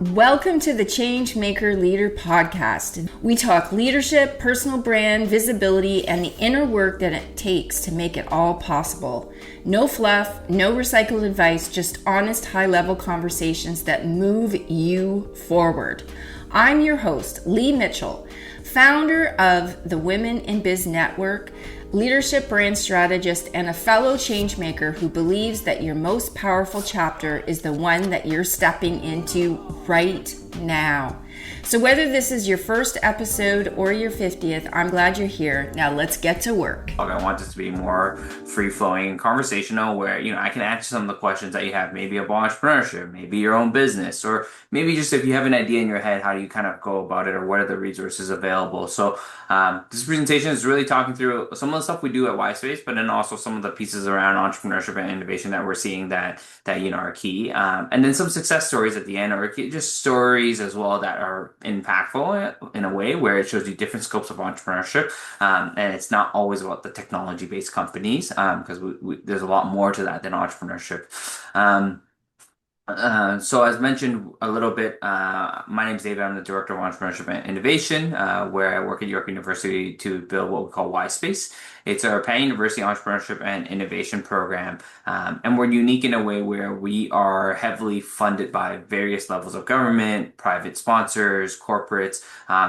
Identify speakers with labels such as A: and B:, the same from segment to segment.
A: Welcome to the ChangeMaker Leader Podcast. We talk leadership, personal brand, visibility, and the inner work that it takes to make it all possible. No fluff, no recycled advice, just honest, high-level conversations that move you forward. I'm your host, Leigh Mitchell, founder of the Women in Biz Network, leadership brand strategist, and a fellow changemaker who believes that your most powerful chapter is the one that you're stepping into right now. So whether this is your first episode or your 50th, I'm glad you're here. Now let's get to work.
B: I want this to be more free-flowing and conversational where, I can answer some of the questions that you have, maybe about entrepreneurship, maybe your own business, or maybe just if you have an idea in your head, how do you kind of go about it, or what are the resources available? So this presentation is really talking through some of the stuff we do at YSpace, but then also some of the pieces around entrepreneurship and innovation that we're seeing that are key. And then some success stories at the end, or just stories as well that are impactful in a way where it shows you different scopes of entrepreneurship. And it's not always about the technology-based companies, because there's a lot more to that than entrepreneurship. So as mentioned a little bit, my name is David. I'm the Director of Entrepreneurship and Innovation, where I work at York University to build what we call YSpace. It's our pan-university entrepreneurship and innovation program. And we're unique in a way where we are heavily funded by various levels of government, private sponsors, corporates.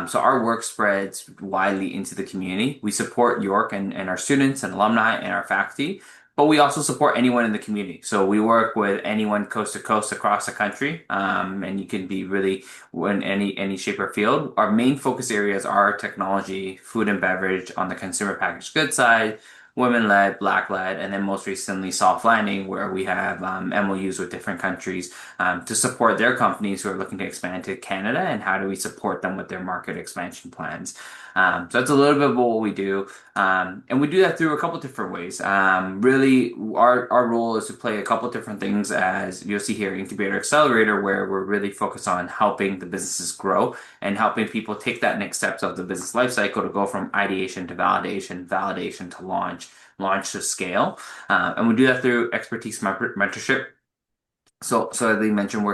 B: So our work spreads widely into the community. We support York and our students and alumni and our faculty. But we also support anyone in the community. So we work with anyone coast to coast across the country. And you can be really in any shape or field. Our main focus areas are technology, food and beverage on the consumer packaged goods side, women-led, black-led, and then most recently soft landing, where we have MOUs with different countries to support their companies who are looking to expand to Canada, and how do we support them with their market expansion plans. So that's a little bit about what we do. And we do that through a couple different ways. Really, our role is to play a couple different things, as you'll see here, Incubator Accelerator, where we're really focused on helping the businesses grow and helping people take that next steps of the business lifecycle to go from ideation to validation to launch to scale. And we do that through expertise mentorship. So as they mentioned,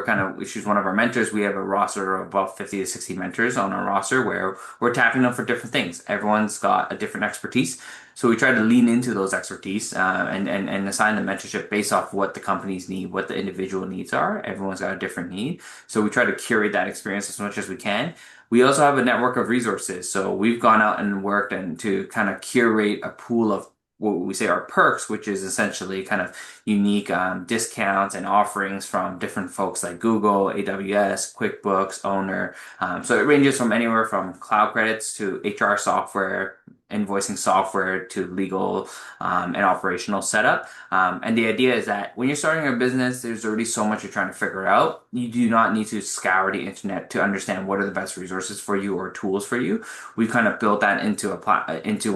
B: she's one of our mentors. We have a roster of about 50 to 60 mentors on our roster where we're tapping them for different things. Everyone's got a different expertise. So we try to lean into those expertise and assign the mentorship based off what the companies need, what the individual needs are. Everyone's got a different need. So we try to curate that experience as much as we can. We also have a network of resources. So we've gone out and worked to kind of curate a pool of what we say are perks, which is essentially kind of unique discounts and offerings from different folks like Google, AWS, QuickBooks, Owner. So it ranges from anywhere from cloud credits to HR software, invoicing software, to legal and operational setup. And the idea is that when you're starting a business, there's already so much you're trying to figure out. You do not need to scour the internet to understand what are the best resources for you or tools for you. We kind of built that into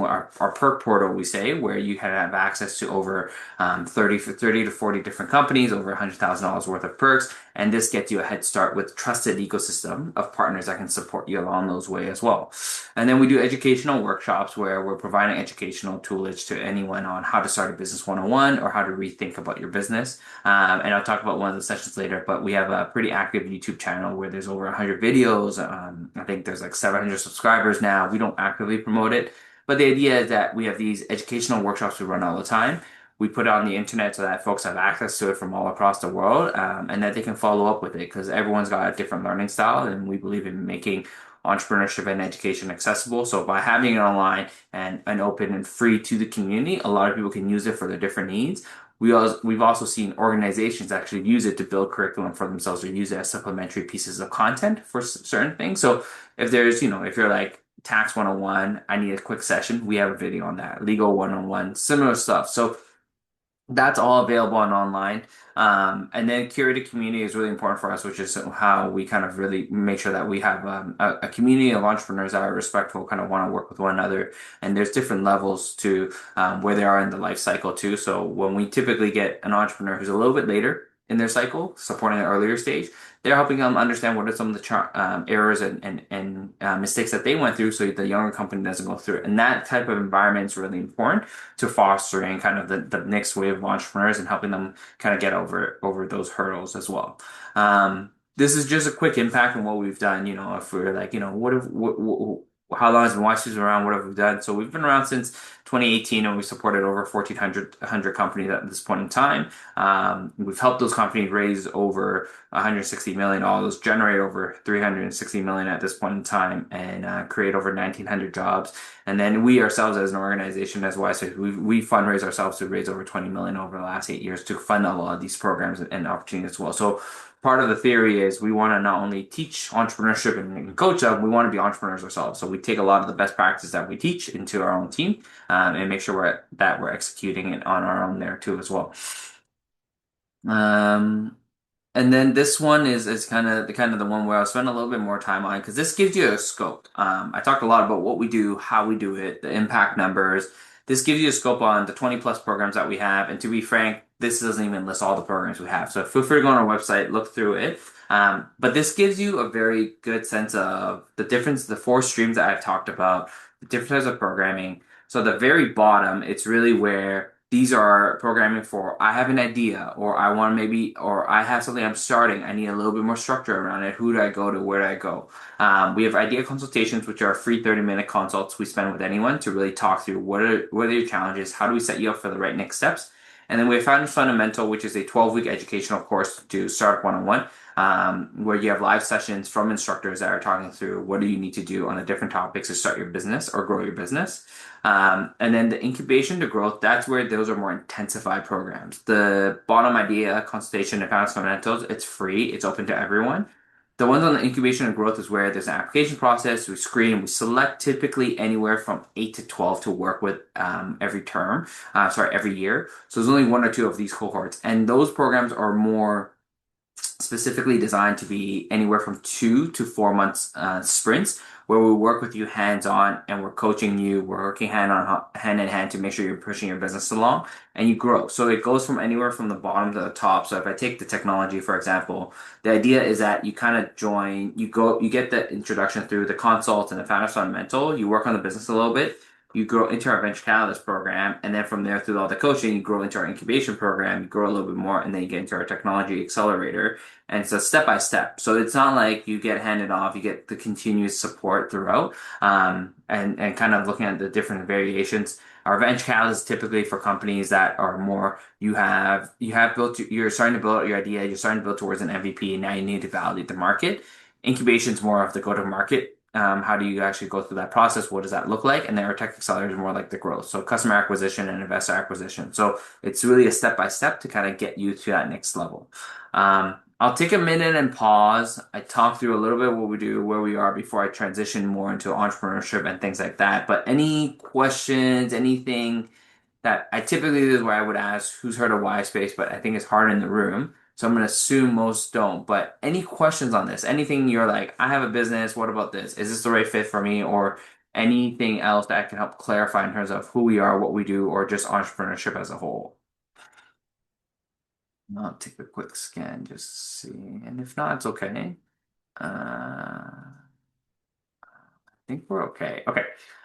B: our perk portal, we say, where you can have access to over 30 to 40 different companies, over $100,000 worth of perks. And this gets you a head start with trusted ecosystem of partners that can support you along those way as well. And then we do educational workshops where we're providing educational toolage to anyone on how to start a business 101 or how to rethink about your business. And I'll talk about one of the sessions later, but we have a pretty active YouTube channel where there's over 100 videos. I think there's like 700 subscribers now. We don't actively promote it, but the idea is that we have these educational workshops we run all the time. We put it on the internet so that folks have access to it from all across the world, and that they can follow up with it, because everyone's got a different learning style, and we believe in making entrepreneurship and education accessible. So by having it online and open and free to the community, a lot of people can use it for their different needs. We've also seen organizations actually use it to build curriculum for themselves, or use it as supplementary pieces of content for certain things. So if there's, if you're like tax 101, I need a quick session, we have a video on that. Legal 101, similar stuff. So that's all available online. And then curated community is really important for us, which is how we kind of really make sure that we have a community of entrepreneurs that are respectful, kind of want to work with one another. And there's different levels to where they are in the life cycle too. So when we typically get an entrepreneur who's a little bit later in their cycle, supporting an earlier stage, they're helping them understand what are some of the errors and mistakes that they went through, so the younger company doesn't go through it. And that type of environment is really important to fostering kind of the next wave of entrepreneurs and helping them kind of get over those hurdles as well. this is just a quick impact on what we've done. If we're like, how long has been YSpace around? What have we done? So we've been around since 2018, and we've supported over 1,400 companies at this point in time. We've helped those companies raise over $160 million, generate over 360 million at this point in time, and create over 1,900 jobs. And then we ourselves, as an organization, as YSpace, we fundraise ourselves to raise over 20 million over the last 8 years to fund a lot of these programs and opportunities as well. So part of the theory is we want to not only teach entrepreneurship and coach them, we want to be entrepreneurs ourselves. So we take a lot of the best practices that we teach into our own team, and make sure we're executing it on our own there too as well. Um, and then this one is kind of the one where I'll spend a little bit more time on, because this gives you a scope. I talked a lot about what we do, how we do it, the impact numbers. This gives you a scope on the 20 plus programs that we have. And to be frank, this doesn't even list all the programs we have. So feel free to go on our website, look through it. But this gives you a very good sense of the difference, the four streams that I've talked about, the different types of programming. So at the very bottom, it's really where these are programming for, I have an idea, or I want to maybe, or I have something I'm starting. I need a little bit more structure around it. Who do I go to? Where do I go? We have idea consultations, which are free 30-minute consults we spend with anyone to really talk through what are your challenges? How do we set you up for the right next steps? And then we have Founders Fundamental, which is a 12-week educational course to start one-on-one, where you have live sessions from instructors that are talking through what do you need to do on the different topics to start your business or grow your business. And then the incubation to growth, that's where those are more intensified programs. The bottom idea, consultation, and Founders Fundamentals, it's free, it's open to everyone. The ones on the incubation and growth is where there's an application process. We screen, we select typically anywhere from 8 to 12 to work with every year. So there's only one or two of these cohorts. And those programs are more specifically designed to be anywhere from 2 to 4 months sprints, where we work with you hands-on and we're coaching you, we're working hand in hand to make sure you're pushing your business along and you grow. So it goes from anywhere from the bottom to the top. So if I take the technology, for example, the idea is that you kind of you get the introduction through the consult and the Founders Fundamental, you work on the business a little bit, you grow into our venture catalyst program, and then from there through all the coaching, you grow into our incubation program, you grow a little bit more, and then you get into our technology accelerator. And it's a step by step. So it's not like you get handed off, you get the continuous support throughout, and kind of looking at the different variations. Our venture catalyst is typically for companies that are more, you're starting to build out your idea, you're starting to build towards an MVP, and now you need to validate the market. Incubation is more of the go-to-market. How do you actually go through that process? What does that look like? And then our tech accelerator is more like the growth. So customer acquisition and investor acquisition. So it's really a step by step to kind of get you to that next level. I'll take a minute and pause. I talk through a little bit what we do, where we are before I transition more into entrepreneurship and things like that. But any questions, anything that I typically, this is where I would ask who's heard of YSpace, but I think it's hard in the room. So I'm going to assume most don't. But any questions on this? Anything you're like, I have a business, what about this? Is this the right fit for me? Or anything else that can help clarify in terms of who we are, what we do, or just entrepreneurship as a whole? I'll take a quick scan, just to see. And if not, it's okay. I think we're okay. Okay,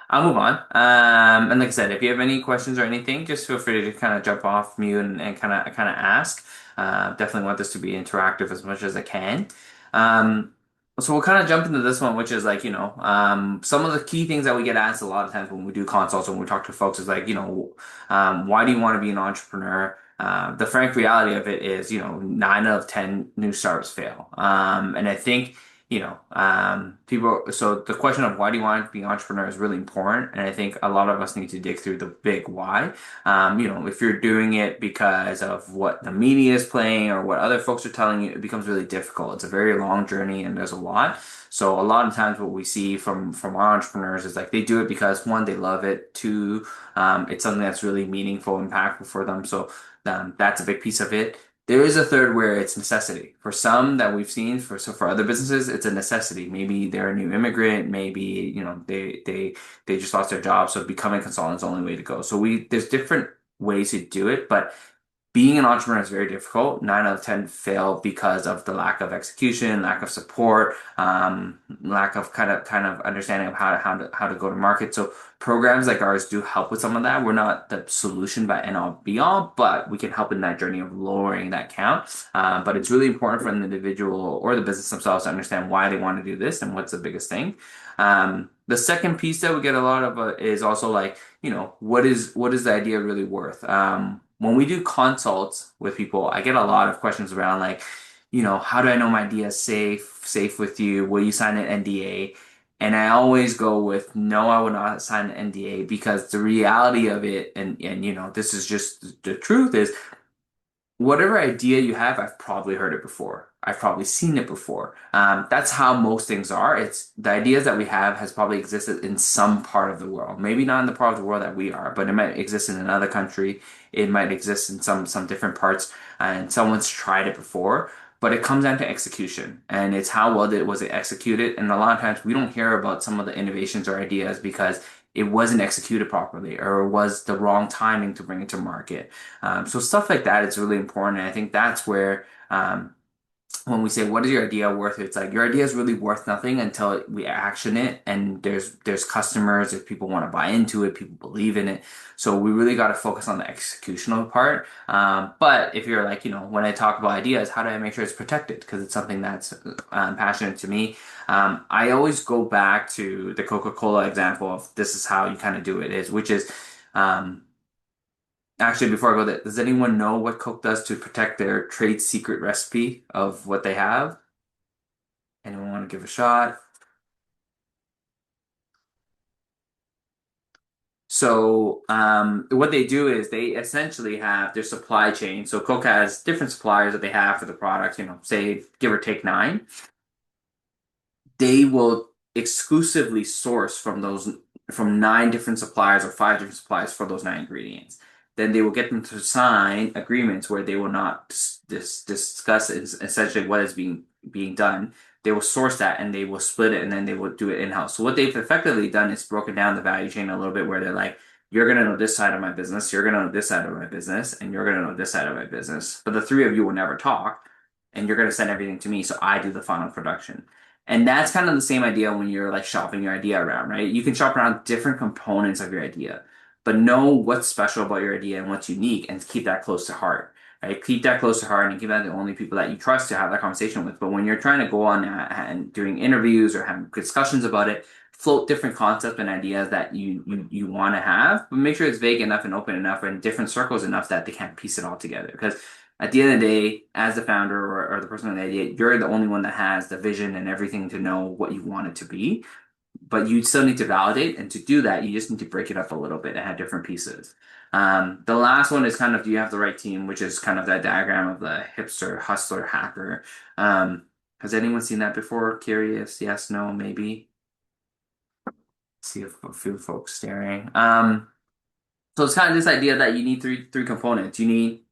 B: I'll move on. And like I said, if you have any questions or anything, just feel free to kind of jump off mute and kind of ask. Definitely want this to be interactive as much as I can. So we'll kind of jump into this one, which is like, some of the key things that we get asked a lot of times when we do consults, when we talk to folks is like, why do you want to be an entrepreneur? The frank reality of it is, 9 out of 10 new startups fail. And I think, so the question of why do you want to be an entrepreneur is really important. And I think a lot of us need to dig through the big why. If you're doing it because of what the media is playing or what other folks are telling you, it becomes really difficult. It's a very long journey and there's a lot. So a lot of times what we see from our entrepreneurs is like they do it because one, they love it. Two, it's something that's really meaningful, impactful for them. So that's a big piece of it. There is a third where it's necessity. For some that we've seen, for other businesses, it's a necessity. Maybe they're a new immigrant. Maybe they just lost their job, so becoming a consultant is the only way to go. So there's different ways to do it, but being an entrepreneur is very difficult. 9 out of 10 fail because of the lack of execution, lack of support, lack of kind of understanding of how to go to market. So programs like ours do help with some of that. We're not the solution by end all be all, but we can help in that journey of lowering that count. But it's really important for an individual or the business themselves to understand why they want to do this and what's the biggest thing. The second piece that we get a lot of is also like, what is the idea really worth? When we do consults with people, I get a lot of questions around like, how do I know my idea is safe with you? Will you sign an NDA? And I always go with no, I would not sign an NDA because the reality of it, and this is just the truth is whatever idea you have, I've probably heard it before. I've probably seen it before. That's how most things are. It's the ideas that we have has probably existed in some part of the world. Maybe not in the part of the world that we are, but it might exist in another country. It might exist in some different parts, and someone's tried it before. But it comes down to execution, and it's how well was it executed. And a lot of times we don't hear about some of the innovations or ideas because it wasn't executed properly or was the wrong timing to bring it to market. So stuff like that is really important. And I think that's where when we say what is your idea worth, it's like your idea is really worth nothing until we action it and there's customers, if people want to buy into it, people believe in it. So we really got to focus on the executional part. But if you're like, when I talk about ideas, how do I make sure it's protected? Because it's something that's passionate to me. I always go back to the Coca-Cola example of this is how you kind of do it is, which is um, actually, before I go there, does anyone know what Coke does to protect their trade secret recipe of what they have? Anyone want to give a shot? So, what they do is they essentially have their supply chain. So, Coke has different suppliers that they have for the products, say give or take nine. They will exclusively source from nine different suppliers or five different suppliers for those nine ingredients. Then they will get them to sign agreements where they will not discuss essentially what is being done. They will source that and they will split it and then they will do it in-house. So what they've effectively done is broken down the value chain a little bit where they're like, you're gonna know this side of my business, you're gonna know this side of my business, and you're gonna know this side of my business. But the three of you will never talk, and you're gonna send everything to me, so I do the final production. And that's kind of the same idea when you're like shopping your idea around, right? You can shop around different components of your idea, but know what's special about your idea and what's unique and keep that close to heart, right? Keep that close to heart and keep that the only people that you trust to have that conversation with. But when you're trying to go on and doing interviews or having discussions about it, float different concepts and ideas that you want to have, but make sure it's vague enough and open enough and different circles enough that they can't piece it all together. Because at the end of the day, as the founder or the person with the idea, you're the only one that has the vision and everything to know what you want it to be. But you still need to validate, and to do that, you just need to break it up a little bit and have different pieces. The last one is kind of do you have the right team, which is kind of that diagram of the hipster, hustler, hacker. Has anyone seen that before? Curious? Yes, no, maybe. See a few folks staring. So it's kind of this idea that you need three components. You need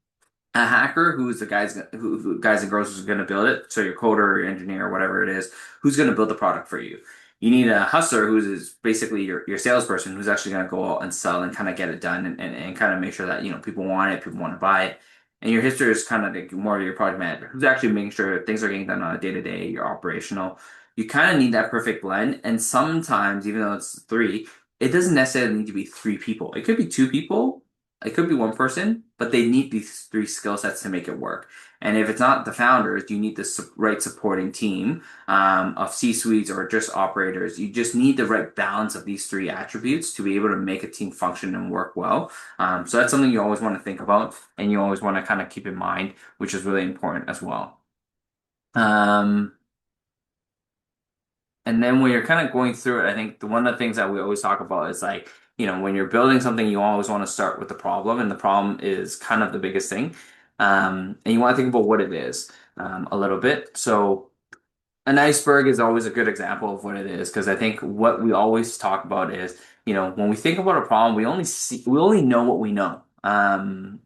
B: a hacker who's the guys and girls who's going to build it. So your coder or your engineer or whatever it is, who's going to build the product for you. You need a hustler who's basically your salesperson who's actually going to go out and sell and kind of get it done and kind of make sure that people want it, people want to buy it. And your history is kind of like more of your project manager who's actually making sure things are getting done on a day-to-day, you're operational. You kind of need that perfect blend. And sometimes, even though it's three, it doesn't necessarily need to be three people. It could be two people, it could be one person, but they need these three skill sets to make it work. And if it's not the founders, you need the right supporting team of C-suites or just operators. You just need the right balance of these three attributes to be able to make a team function and work well. So that's something you always want to think about and you always want to kind of keep in mind, which is really important as well. And then when you're kind of going through it, I think one of the things that we always talk about is like, when you're building something, you always want to start with the problem, and the problem is kind of the biggest thing. And you want to think about what it is a little bit. So an iceberg is always a good example of what it is, because I think what we always talk about is, when we think about a problem, we only know what we know.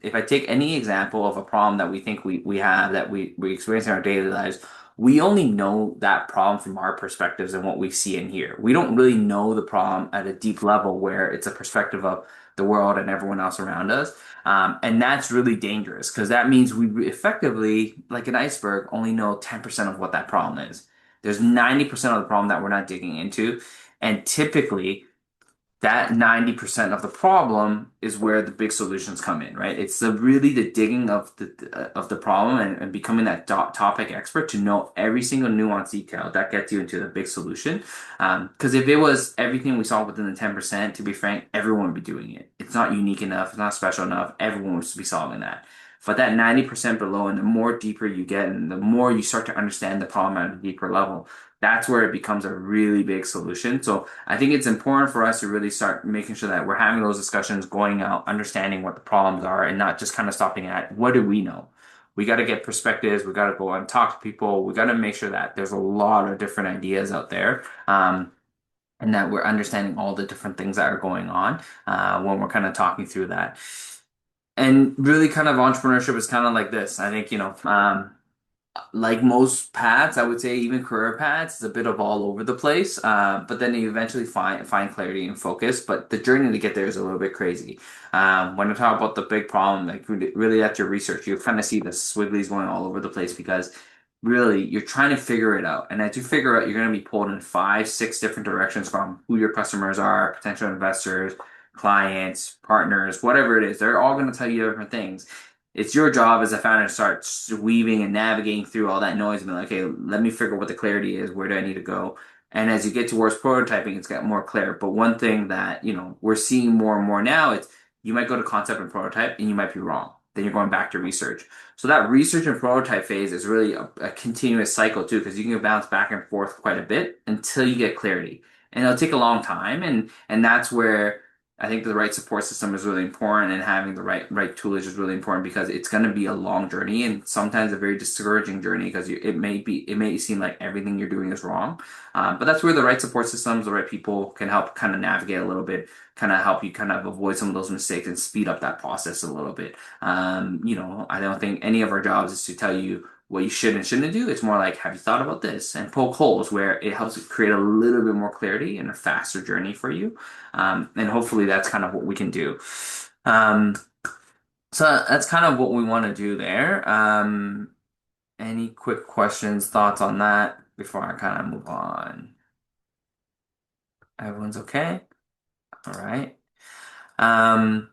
B: If I take any example of a problem that we think we have that we experience in our daily lives, we only know that problem from our perspectives and what we see and hear. We don't really know the problem at a deep level where it's a perspective of the world and everyone else around us. And that's really dangerous because that means we effectively, like an iceberg, only know 10% of what that problem is. There's 90% of the problem that we're not digging into. And typically, that 90% of the problem is where the big solutions come in, right? It's really the digging of the problem and becoming that topic expert to know every single nuance detail that gets you into the big solution. Because if it was everything we saw within the 10%, to be frank, everyone would be doing it. It's not unique enough. It's not special enough. Everyone would be solving that. But that 90% below, and the more deeper you get, and the more you start to understand the problem at a deeper level, that's where it becomes a really big solution. So I think it's important for us to really start making sure that we're having those discussions, going out, understanding what the problems are, and not just kind of stopping at what do we know. We got to get perspectives. We got to go and talk to people. We got to make sure that there's a lot of different ideas out there, and that we're understanding all the different things that are going on when we're kind of talking through that. And really, kind of entrepreneurship is kind of like this. I think, like most paths, I would say even career paths, it's a bit of all over the place. But then you eventually find clarity and focus. But the journey to get there is a little bit crazy. When I talk about the big problem, like really at your research, you kind of see the swigglies going all over the place because really you're trying to figure it out. And as you figure out, you're going to be pulled in five, six different directions from who your customers are, potential investors, clients, partners, whatever it is. They're all going to tell you different things. It's your job as a founder to start weaving and navigating through all that noise and be like, okay, let me figure out what the clarity is. Where do I need to go? And as you get towards prototyping, it's got more clear. But one thing that, we're seeing more and more now is you might go to concept and prototype and you might be wrong. Then you're going back to research. So that research and prototype phase is really a continuous cycle too, because you can bounce back and forth quite a bit until you get clarity. And it'll take a long time. And that's where I think the right support system is really important, and having the right toolage is really important because it's going to be a long journey and sometimes a very discouraging journey because it may seem like everything you're doing is wrong. But that's where the right support systems, the right people can help kind of navigate a little bit, kind of help you kind of avoid some of those mistakes and speed up that process a little bit. I don't think any of our jobs is to tell you what you should and shouldn't do. It's more like, have you thought about this? And poke holes where it helps create a little bit more clarity and a faster journey for you. And hopefully that's kind of what we can do. Um, so that's kind of what we want to do there. Any quick questions, thoughts on that before I kind of move on? Everyone's okay? All right. Um,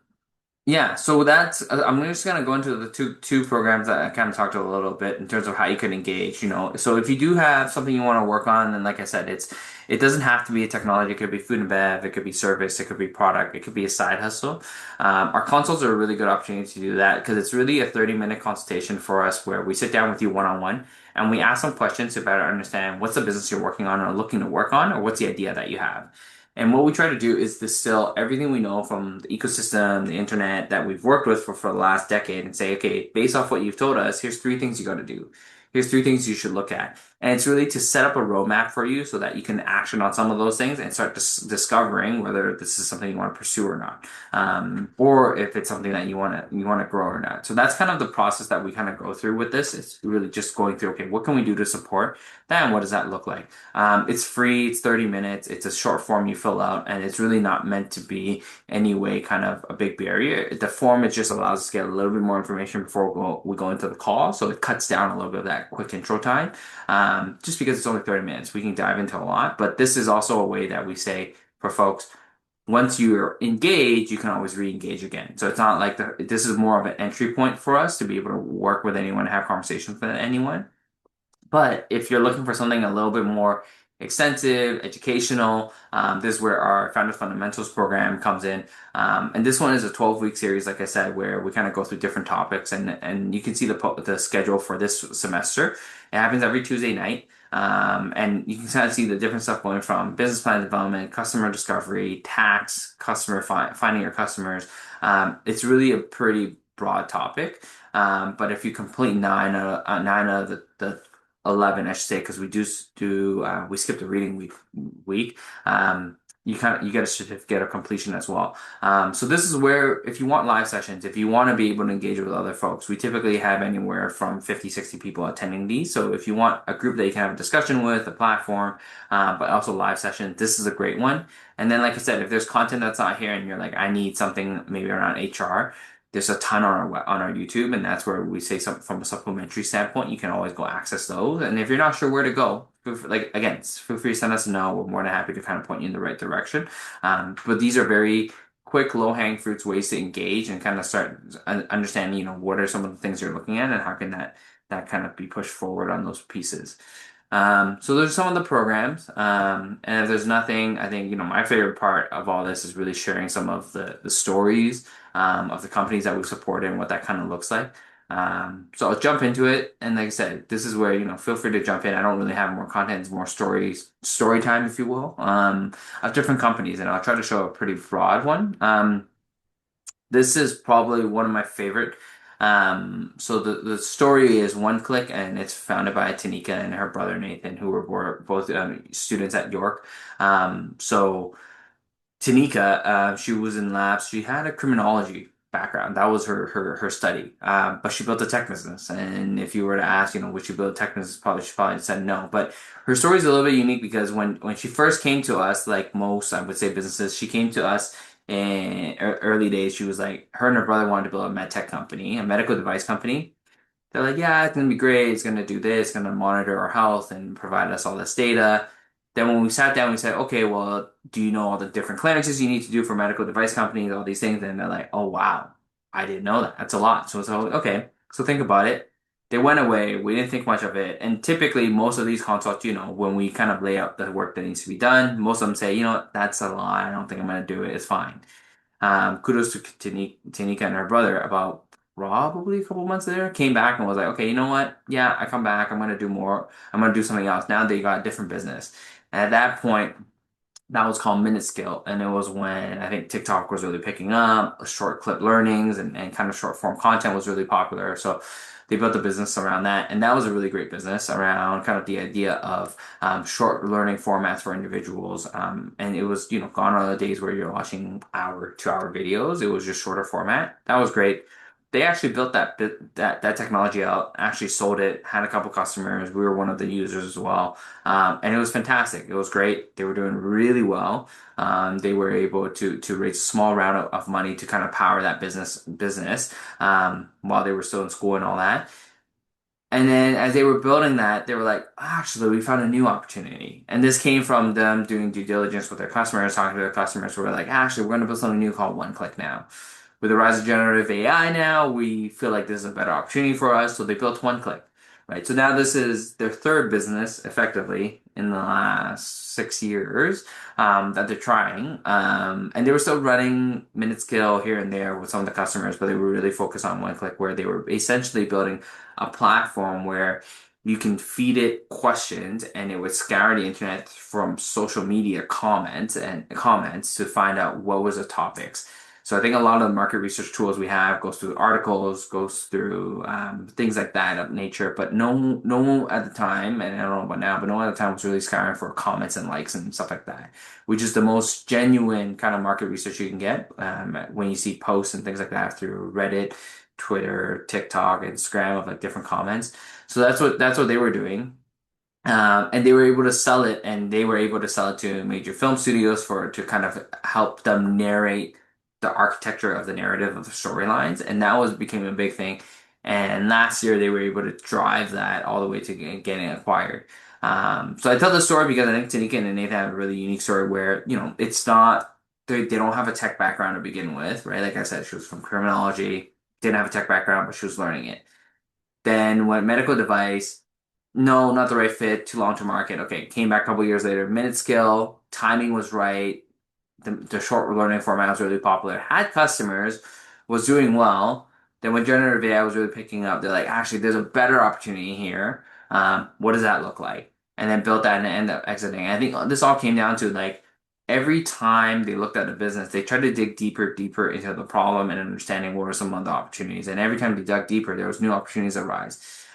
B: Yeah, so that's I'm just gonna go into the two programs that I kind of talked a little bit in terms of how you can engage, So if you do have something you want to work on, then like I said, it doesn't have to be a technology. It could be food and bev, it could be service, it could be product, it could be a side hustle. Our consults are a really good opportunity to do that because it's really a 30-minute consultation for us where we sit down with you one-on-one and we ask some questions to better understand what's the business you're working on or looking to work on, or what's the idea that you have. And what we try to do is distill everything we know from the ecosystem, the internet that we've worked with for the last decade and say, okay, based off what you've told us, here's three things you got to do. Here's three things you should look at. And it's really to set up a roadmap for you so that you can action on some of those things and start discovering whether this is something you want to pursue or not, or if it's something that you want to grow or not. So that's kind of the process that we kind of go through with this. It's really just going through, okay, what can we do to support that, and what does that look like? It's free. It's 30 minutes. It's a short form you fill out, and it's really not meant to be any way kind of a big barrier. The form, it just allows us to get a little bit more information before we go into the call, so it cuts down a little bit of that quick intro time. Just because it's only 30 minutes, we can dive into a lot. But this is also a way that we say for folks, once you're engaged, you can always re-engage again. So it's not like this is more of an entry point for us to be able to work with anyone, have conversations with anyone. But if you're looking for something a little bit more extensive, educational, this is where our Founders Fundamentals program comes in. And this one is a 12-week series, like I said, where we kind of go through different topics, and you can see the schedule for this semester. It happens every Tuesday night. And you can kind of see the different stuff going from business plan development, customer discovery, tax, customer finding your customers. It's really a pretty broad topic. But if you complete nine of the 11, I should say, because we skip the reading week. you get a certificate of completion as well. So this is where, if you want live sessions, if you want to be able to engage with other folks, we typically have anywhere from 50, 60 people attending these. So if you want a group that you can have a discussion with, a platform, but also live session, this is a great one. And then, like I said, if there's content that's not here and you're like, I need something maybe around HR, there's a ton on our YouTube, and that's where we say something from a supplementary standpoint. You can always go access those. And if you're not sure where to go, like again, feel free to send us a note. We're more than happy to kind of point you in the right direction. But these are very quick, low-hanging fruits ways to engage and kind of start understanding, what are some of the things you're looking at and how can that kind of be pushed forward on those pieces. So there's some of the programs. And if there's nothing, I think, my favorite part of all this is really sharing some of the stories of the companies that we've supported and what that kind of looks like. So I'll jump into it. And like I said, this is where, feel free to jump in. I don't really have more content, it's more story time, if you will, of different companies. And I'll try to show a pretty broad one. This is probably one of my favorite. So the story is One Click, and it's founded by Tanika and her brother Nathan, who were both students at York. So Tanika, she was in labs. She had a criminology background. That was her study. But she built a tech business. And if you were to ask, would she build a tech business, she probably said no. But her story is a little bit unique because when she first came to us, like most, I would say, businesses, she came to us in early days. She was like, her and her brother wanted to build a med tech company, a medical device company. They're like, yeah, it's gonna be great. It's gonna do this, it's gonna monitor our health and provide us all this data. Then when we sat down, we said, okay, well, do you know all the different clearances you need to do for medical device companies, all these things? And they're like, oh, wow, I didn't know that. That's a lot. So it's like, okay, so think about it. They went away. We didn't think much of it. And typically, most of these consults, when we kind of lay out the work that needs to be done, most of them say, that's a lot. I don't think I'm going to do it. It's fine. Kudos to Tanika and her brother. About probably a couple months later, came back and was like, okay, you know what? Yeah, I come back. I'm going to do more. I'm going to do something else. Now they got a different business. And at that point, that was called Minute Skill. And it was when I think TikTok was really picking up, short clip learnings and kind of short form content was really popular. So they built a business around that. And that was a really great business around kind of the idea of short learning formats for individuals. And it was, gone are the days where you're watching 2 hour videos. It was just shorter format. That was great. They actually built that technology out, actually sold it, had a couple customers. We were one of the users as well. And it was fantastic. It was great. They were doing really well. They were able to raise a small round of money to kind of power that business while they were still in school and all that. And then as they were building that, they were like, actually, we found a new opportunity. And this came from them doing due diligence with their customers, talking to their customers who were like, actually, we're going to build something new called One Click now. With the rise of generative AI now, we feel like this is a better opportunity for us. So they built One Click, right? So now this is their third business, effectively, in the last 6 years that they're trying. And they were still running minute scale here and there with some of the customers, but they were really focused on One Click, where they were essentially building a platform where you can feed it questions and it would scour the internet from social media comments to find out what was the topics. So I think a lot of the market research tools we have goes through articles, goes through things like that of nature. But no at the time, and I don't know about now, but no one at the time was really scouring for comments and likes and stuff like that, which is the most genuine kind of market research you can get when you see posts and things like that through Reddit, Twitter, TikTok, Instagram of like different comments. So that's what they were doing. And they were able to sell it, and they were able to sell it to major film studios to kind of help them narrate the architecture of the narrative of the storylines, and that became a big thing. And last year they were able to drive that all the way to getting acquired. So I tell the story because I think Tanika and Nathan have a really unique story where it's not they don't have a tech background to begin with, right? Like I said, she was from criminology, didn't have a tech background, but she was learning it. Then went medical device. No, not the right fit, too long to market. Okay, came back a couple years later. Minute scale, timing was right. The short learning format was really popular. Had customers, was doing well. Then when generative AI was really picking up, they're like, actually, there's a better opportunity here. What does that look like? And then built that and ended up exiting. I think this all came down to like every time they looked at the business, they tried to dig deeper into the problem and understanding what were some of the opportunities. And every time they dug deeper, there was new opportunities arise.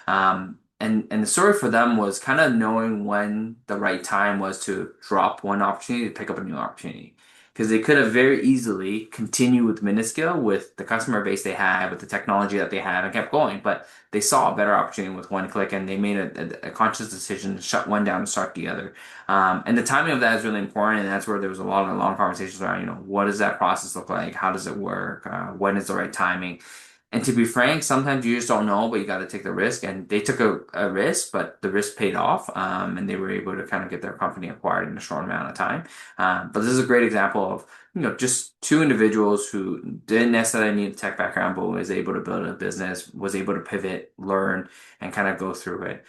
B: And the story for them was kind of knowing when the right time was to drop one opportunity to pick up a new opportunity. Because they could have very easily continued with Miniscale with the customer base they had, with the technology that they had, and kept going. But they saw a better opportunity with one click, and they made a conscious decision to shut one down and start the other. And the timing of that is really important, and that's where there was a lot of long conversations around, what does that process look like? How does it work? When is the right timing? And to be frank, sometimes you just don't know, but you got to take the risk. And they took a risk, but the risk paid off, and they were able to kind of get their company acquired in a short amount of time. But this is a great example of, just two individuals who didn't necessarily need a tech background, but was able to build a business, was able to pivot, learn, and kind of go through it.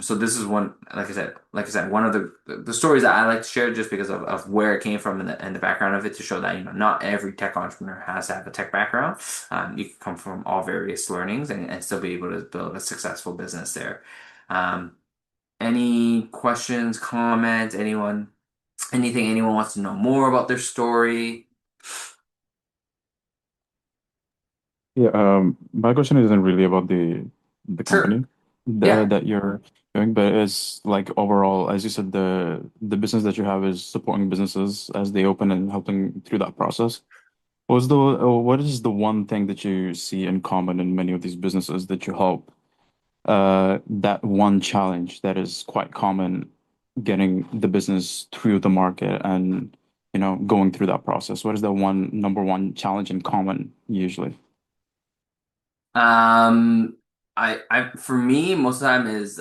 B: So this is one, like I said, one of the stories that I like to share just because of where it came from and the background of it to show that, not every tech entrepreneur has to have a tech background. You can come from all various learnings and still be able to build a successful business there. Um, any questions, comments, anything anyone wants to know more about their story?
C: Yeah, my question isn't really about the
B: Sure.
C: company
B: Yeah.
C: that you're doing, but it's like overall, as you said, the business that you have is supporting businesses as they open and helping through that process. What is the one thing that you see in common in many of these businesses that you help? That one challenge that is quite common, getting the business through the market and going through that process. What is the number one challenge in common usually?
B: Um, for me, most of the time is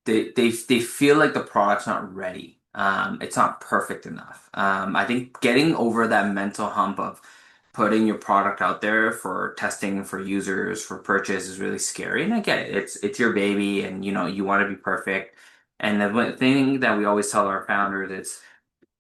B: they feel like the product's not ready. It's not perfect enough. I think getting over that mental hump of putting your product out there for testing for users for purchase is really scary. And I get it. It's your baby, and you want to be perfect. And the thing that we always tell our founders, it's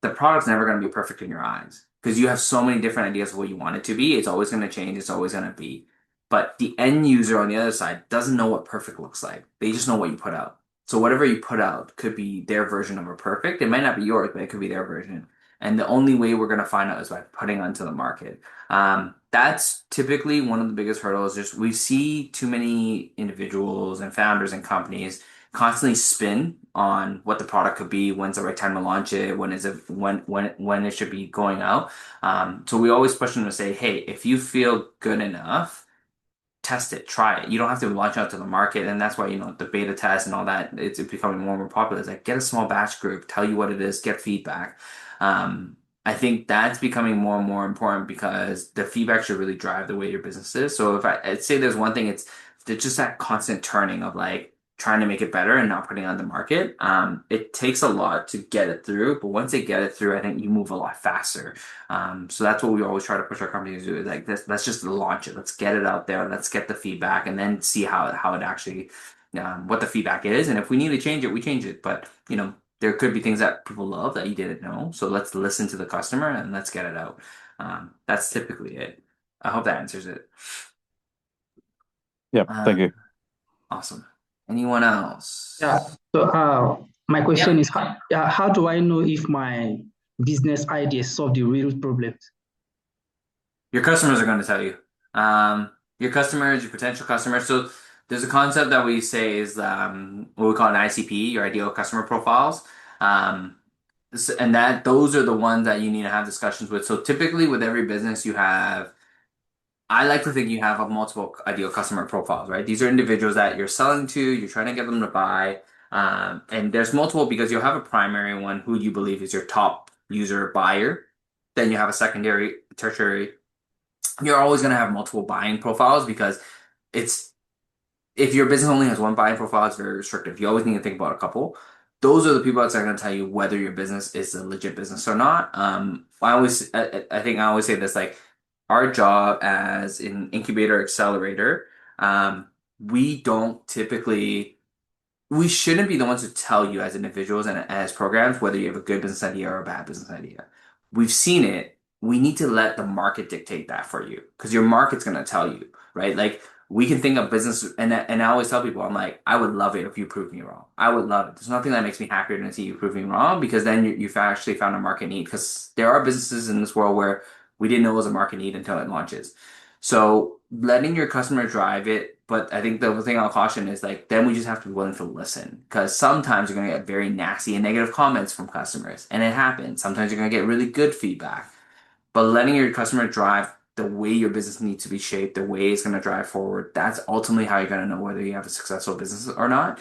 B: the product's never going to be perfect in your eyes because you have so many different ideas of what you want it to be. It's always going to change. It's always going to be. But the end user on the other side doesn't know what perfect looks like. They just know what you put out. So whatever you put out could be their version of a perfect. It might not be yours, but it could be their version. And the only way we're going to find out is by putting it onto the market. That's typically one of the biggest hurdles. Just we see too many individuals and founders and companies constantly spin on what the product could be, when's the right time to launch it, when it should be going out. So we always push them to say, hey, if you feel good enough, test it, try it. You don't have to launch out to the market, and that's why the beta test and all that it's becoming more and more popular. It's like get a small batch group, tell you what it is, get feedback. I think that's becoming more and more important because the feedback should really drive the way your business is. So if I'd say there's one thing, it's just that constant turning of like trying to make it better and not putting it on the market. It takes a lot to get it through, but once they get it through, I think you move a lot faster. So that's what we always try to push our companies to do. Like this, let's just launch it. Let's get it out there. Let's get the feedback and then see how it actually, what the feedback is. And if we need to change it, we change it. But there could be things that people love that you didn't know. So let's listen to the customer and let's get it out. That's typically it. I hope that answers it.
C: Yeah, thank
B: Um,
C: you.
B: awesome. Anyone
D: Yeah.
B: else?
D: So my question
B: Yep.
D: is, how do I know if my business ideas solve the real problems?
B: Your customers are going to tell you. Your customers, your potential customers. So there's a concept that we say is what we call an ICP, your ideal customer profiles. Um, and that those are the ones that you need to have discussions with. So typically with every business you have, I like to think you have multiple ideal customer profiles, right? These are individuals that you're selling to, you're trying to get them to buy. And there's multiple because you'll have a primary one who you believe is your top user buyer. Then you have a secondary, tertiary. You're always going to have multiple buying profiles because it's if your business only has one buying profile, it's very restrictive. You always need to think about a couple. Those are the people that are going to tell you whether your business is a legit business or not. I think I always say this, like our job as an incubator accelerator, we don't typically we shouldn't be the ones who tell you as individuals and as programs whether you have a good business idea or a bad business idea. We've seen it. We need to let the market dictate that for you because your market's going to tell you, right? Like we can think of business, and I always tell people, I'm like, I would love it if you prove me wrong. I would love it. There's nothing that makes me happier than to see you prove me wrong because then you've actually found a market need because there are businesses in this world where we didn't know it was a market need until it launches. So letting your customer drive it. But I think the thing I'll caution is like, then we just have to be willing to listen because sometimes you're going to get very nasty and negative comments from customers, and it happens. Sometimes you're going to get really good feedback, but letting your customer drive the way your business needs to be shaped, the way it's going to drive forward, that's ultimately how you're going to know whether you have a successful business or not,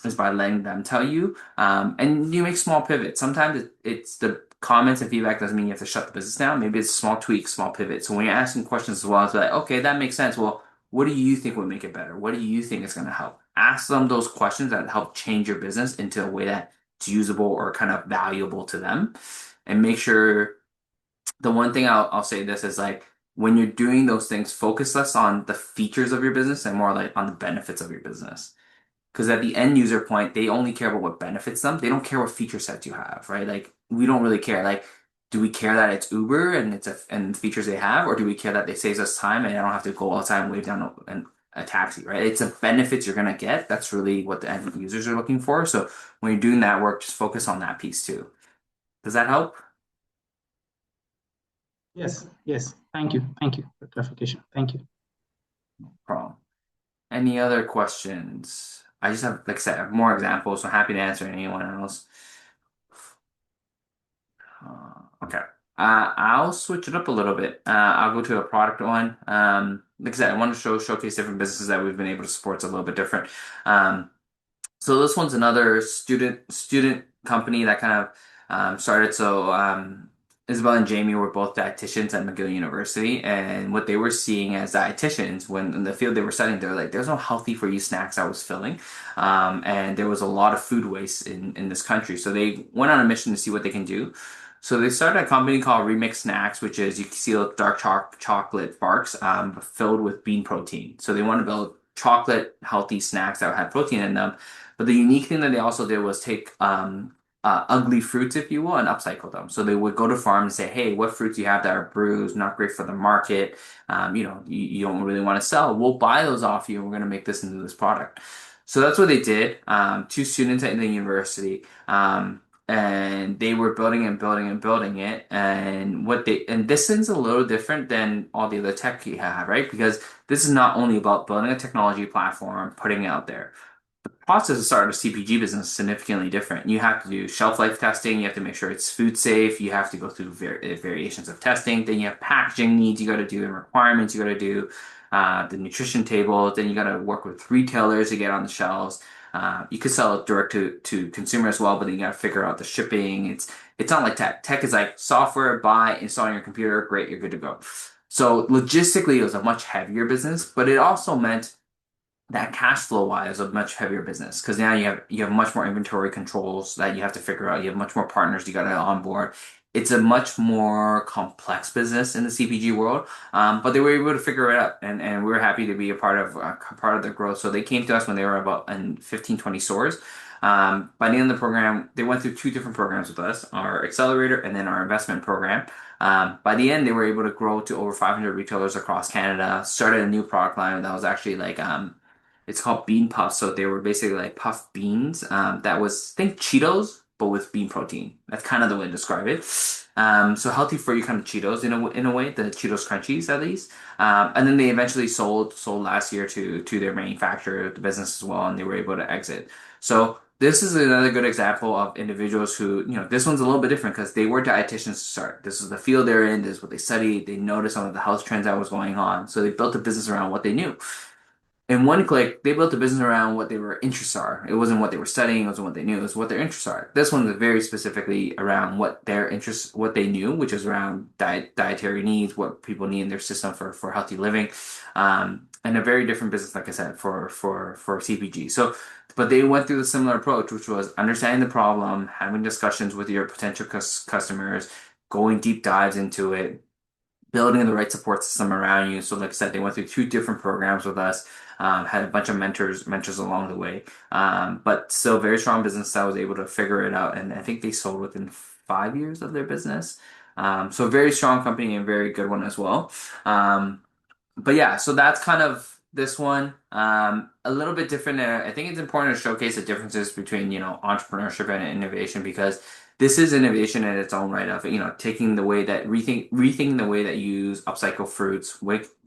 B: is by letting them tell you. And you make small pivots. Sometimes it's the comments and feedback doesn't mean you have to shut the business down. Maybe it's small tweaks, small pivots. So when you're asking questions as well, it's like, okay, that makes sense. Well, what do you think would make it better? What do you think is going to help? Ask them those questions that help change your business into a way that's usable or kind of valuable to them. And make sure the one thing I'll say this is like when you're doing those things, focus less on the features of your business and more like on the benefits of your business. Because at the end user point, they only care about what benefits them. They don't care what feature sets you have, right? Like we don't really care. Like, do we care that it's Uber and and the features they have, or do we care that they saves us time and I don't have to go outside and wave down a taxi, right? It's the benefits you're gonna get. That's really what the end users are looking for. So when you're doing that work, just focus on that piece too. Does that help?
D: Yes, yes. Thank you. Thank you for clarification. Thank you.
B: Problem. Any other questions? I just have, like I said, I have more examples, so happy to answer anyone else. Okay. I'll switch it up a little bit. I'll go to a product one. Like I said, I want to showcase different businesses that we've been able to support. It's a little bit different. So this one's another student company that kind of started. So Isabel and Jamie were both dietitians at McGill University, and what they were seeing as dietitians, when in the field they were studying, they were like, "There's no healthy for you snacks I was filling," and there was a lot of food waste in this country. So they went on a mission to see what they can do. So they started a company called Remix Snacks, which is you can see like dark chocolate barks filled with bean protein. So they want to build chocolate healthy snacks that had protein in them. But the unique thing that they also did was take ugly fruits, if you will, and upcycle them. So they would go to farm and say, "Hey, what fruits do you have that are bruised, not great for the market? You don't really want to sell. We'll buy those off you, and we're going to make this into this product." So that's what they did. Two students at the university. And they were building and building and building it. And this is a little different than all the other tech you have, right? Because this is not only about building a technology platform, putting it out there. The process of starting a CPG business is significantly different. You have to do shelf life testing. You have to make sure it's food safe. You have to go through variations of testing. Then you have packaging needs you got to do and requirements you got to do. The nutrition table. Then you got to work with retailers to get on the shelves. You could sell it direct to consumer as well, but then you got to figure out the shipping. It's not like tech. Tech is like software, buy, install on your computer, great, you're good to go. So logistically, it was a much heavier business, but it also meant that cash flow wise, a much heavier business because now you have much more inventory controls that you have to figure out. You have much more partners you got to onboard. It's a much more complex business in the CPG world, but they were able to figure it out, and we were happy to be a part of their growth. So they came to us when they were about in 15, 20 stores. By the end of the program, they went through two different programs with us, our accelerator and then our investment program. By the end, they were able to grow to over 500 retailers across Canada, started a new product line that was actually like it's called Bean Puffs. So they were basically like puffed beans. That was, think Cheetos, but with bean protein. That's kind of the way to describe it. So healthy for you kind of Cheetos in a way, the Cheetos Crunchies at least. And then they eventually sold last year to their manufacturer, the business as well, and they were able to exit. So this is another good example of individuals who, this one's a little bit different because they were dietitians to start. This is the field they're in. This is what they studied. They noticed some of the health trends that was going on. So they built a business around what they knew. In one click, they built a business around what their interests are. It wasn't what they were studying, it wasn't what they knew, it was what their interests are. This one is very specifically around what their interests, what they knew, which is around dietary needs, what people need in their system for healthy living. And a very different business, like I said, for CPG. So, but they went through the similar approach, which was understanding the problem, having discussions with your potential customers, going deep dives into it, building the right support system around you. So like I said, they went through two different programs with us, had a bunch of mentors along the way. But still very strong business that was able to figure it out. And I think they sold within 5 years of their business. So a very strong company and very good one as well. But yeah, so that's kind of this one. A little bit different. I think it's important to showcase the differences between, entrepreneurship and innovation because this is innovation in its own right of, taking the way that rethinking the way that you use upcycle fruits,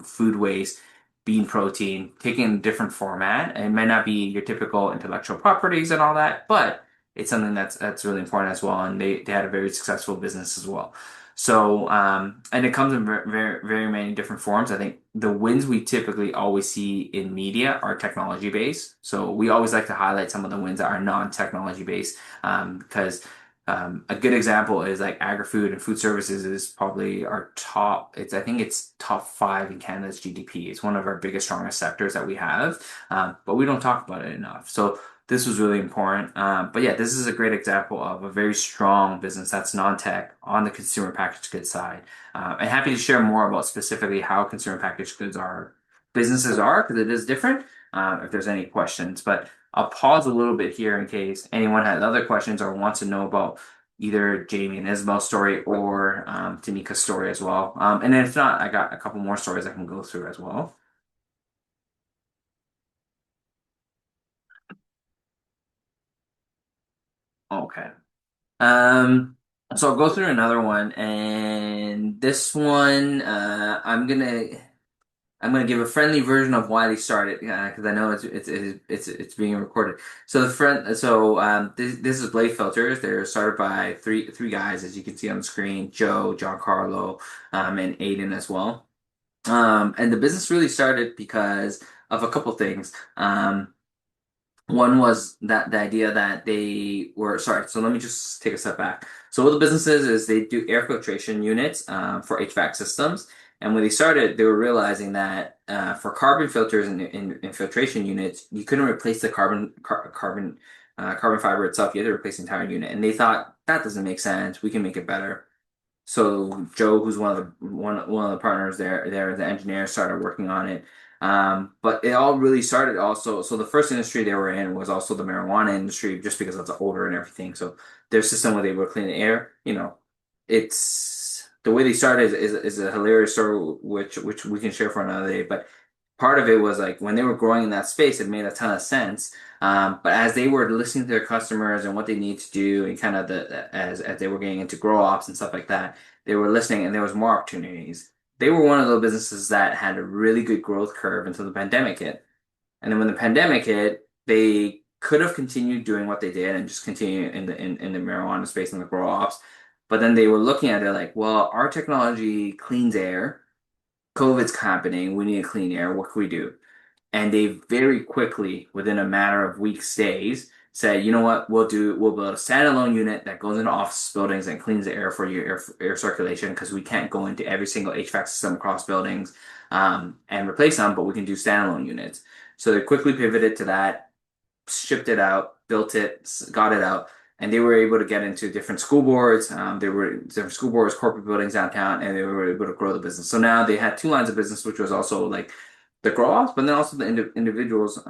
B: food waste, bean protein, taking a different format. And it might not be your typical intellectual properties and all that, but it's something that's really important as well. And they had a very successful business as well. So, and it comes in very, very, very many different forms. I think the wins we typically always see in media are technology based. So we always like to highlight some of the wins that are non-technology based, because a good example is like agri-food and food services is probably our top. I think it's top five in Canada's GDP. It's one of our biggest, strongest sectors that we have, but we don't talk about it enough. So this was really important. But yeah, this is a great example of a very strong business that's non-tech on the consumer packaged goods side. And happy to share more about specifically how consumer packaged goods businesses are, because it is different, if there's any questions. But I'll pause a little bit here in case anyone has other questions or wants to know about either Jamie and Isabel's story or Tanika's story as well. And if not, I got a couple more stories I can go through as well. Okay. So I'll go through another one, and this one, I'm gonna give a friendly version of why they started, because I know it's being recorded. So this is Blade Filters. They're started by three guys, as you can see on the screen: Joe, Giancarlo, and Aiden as well. And the business really started because of a couple things. One was that the idea that they were, sorry, so let me just take a step back. So what the business is they do air filtration units for HVAC systems. And when they started, they were realizing that for carbon filters and filtration units, you couldn't replace the carbon fiber itself. You had to replace the entire unit. And they thought that doesn't make sense. We can make it better. So Joe, who's one of the partners there, the engineer, started working on it. But it all really started also. So the first industry they were in was also the marijuana industry, just because it's older and everything. So their system where they were clean the air, it's the way they started is a hilarious story, which we can share for another day. But part of it was like when they were growing in that space, it made a ton of sense. But as they were listening to their customers and what they need to do, and kind of as they were getting into grow ops and stuff like that, they were listening, and there was more opportunities. They were one of those businesses that had a really good growth curve until the pandemic hit. And then when the pandemic hit, they could have continued doing what they did and just continue in the marijuana space and the grow ops. But then they were looking at it like, well, our technology cleans air. COVID's happening. We need clean air. What can we do? And they very quickly, within a matter of weeks, days, said, you know what, we'll build a standalone unit that goes into office buildings and cleans the air for your air circulation, because we can't go into every single HVAC system across buildings and replace them, but we can do standalone units. So they quickly pivoted to that, shipped it out, built it, got it out, and they were able to get into different school boards. There were different school boards, corporate buildings downtown, and they were able to grow the business. So now they had two lines of business, which was also like the grow-ops, but then also the individuals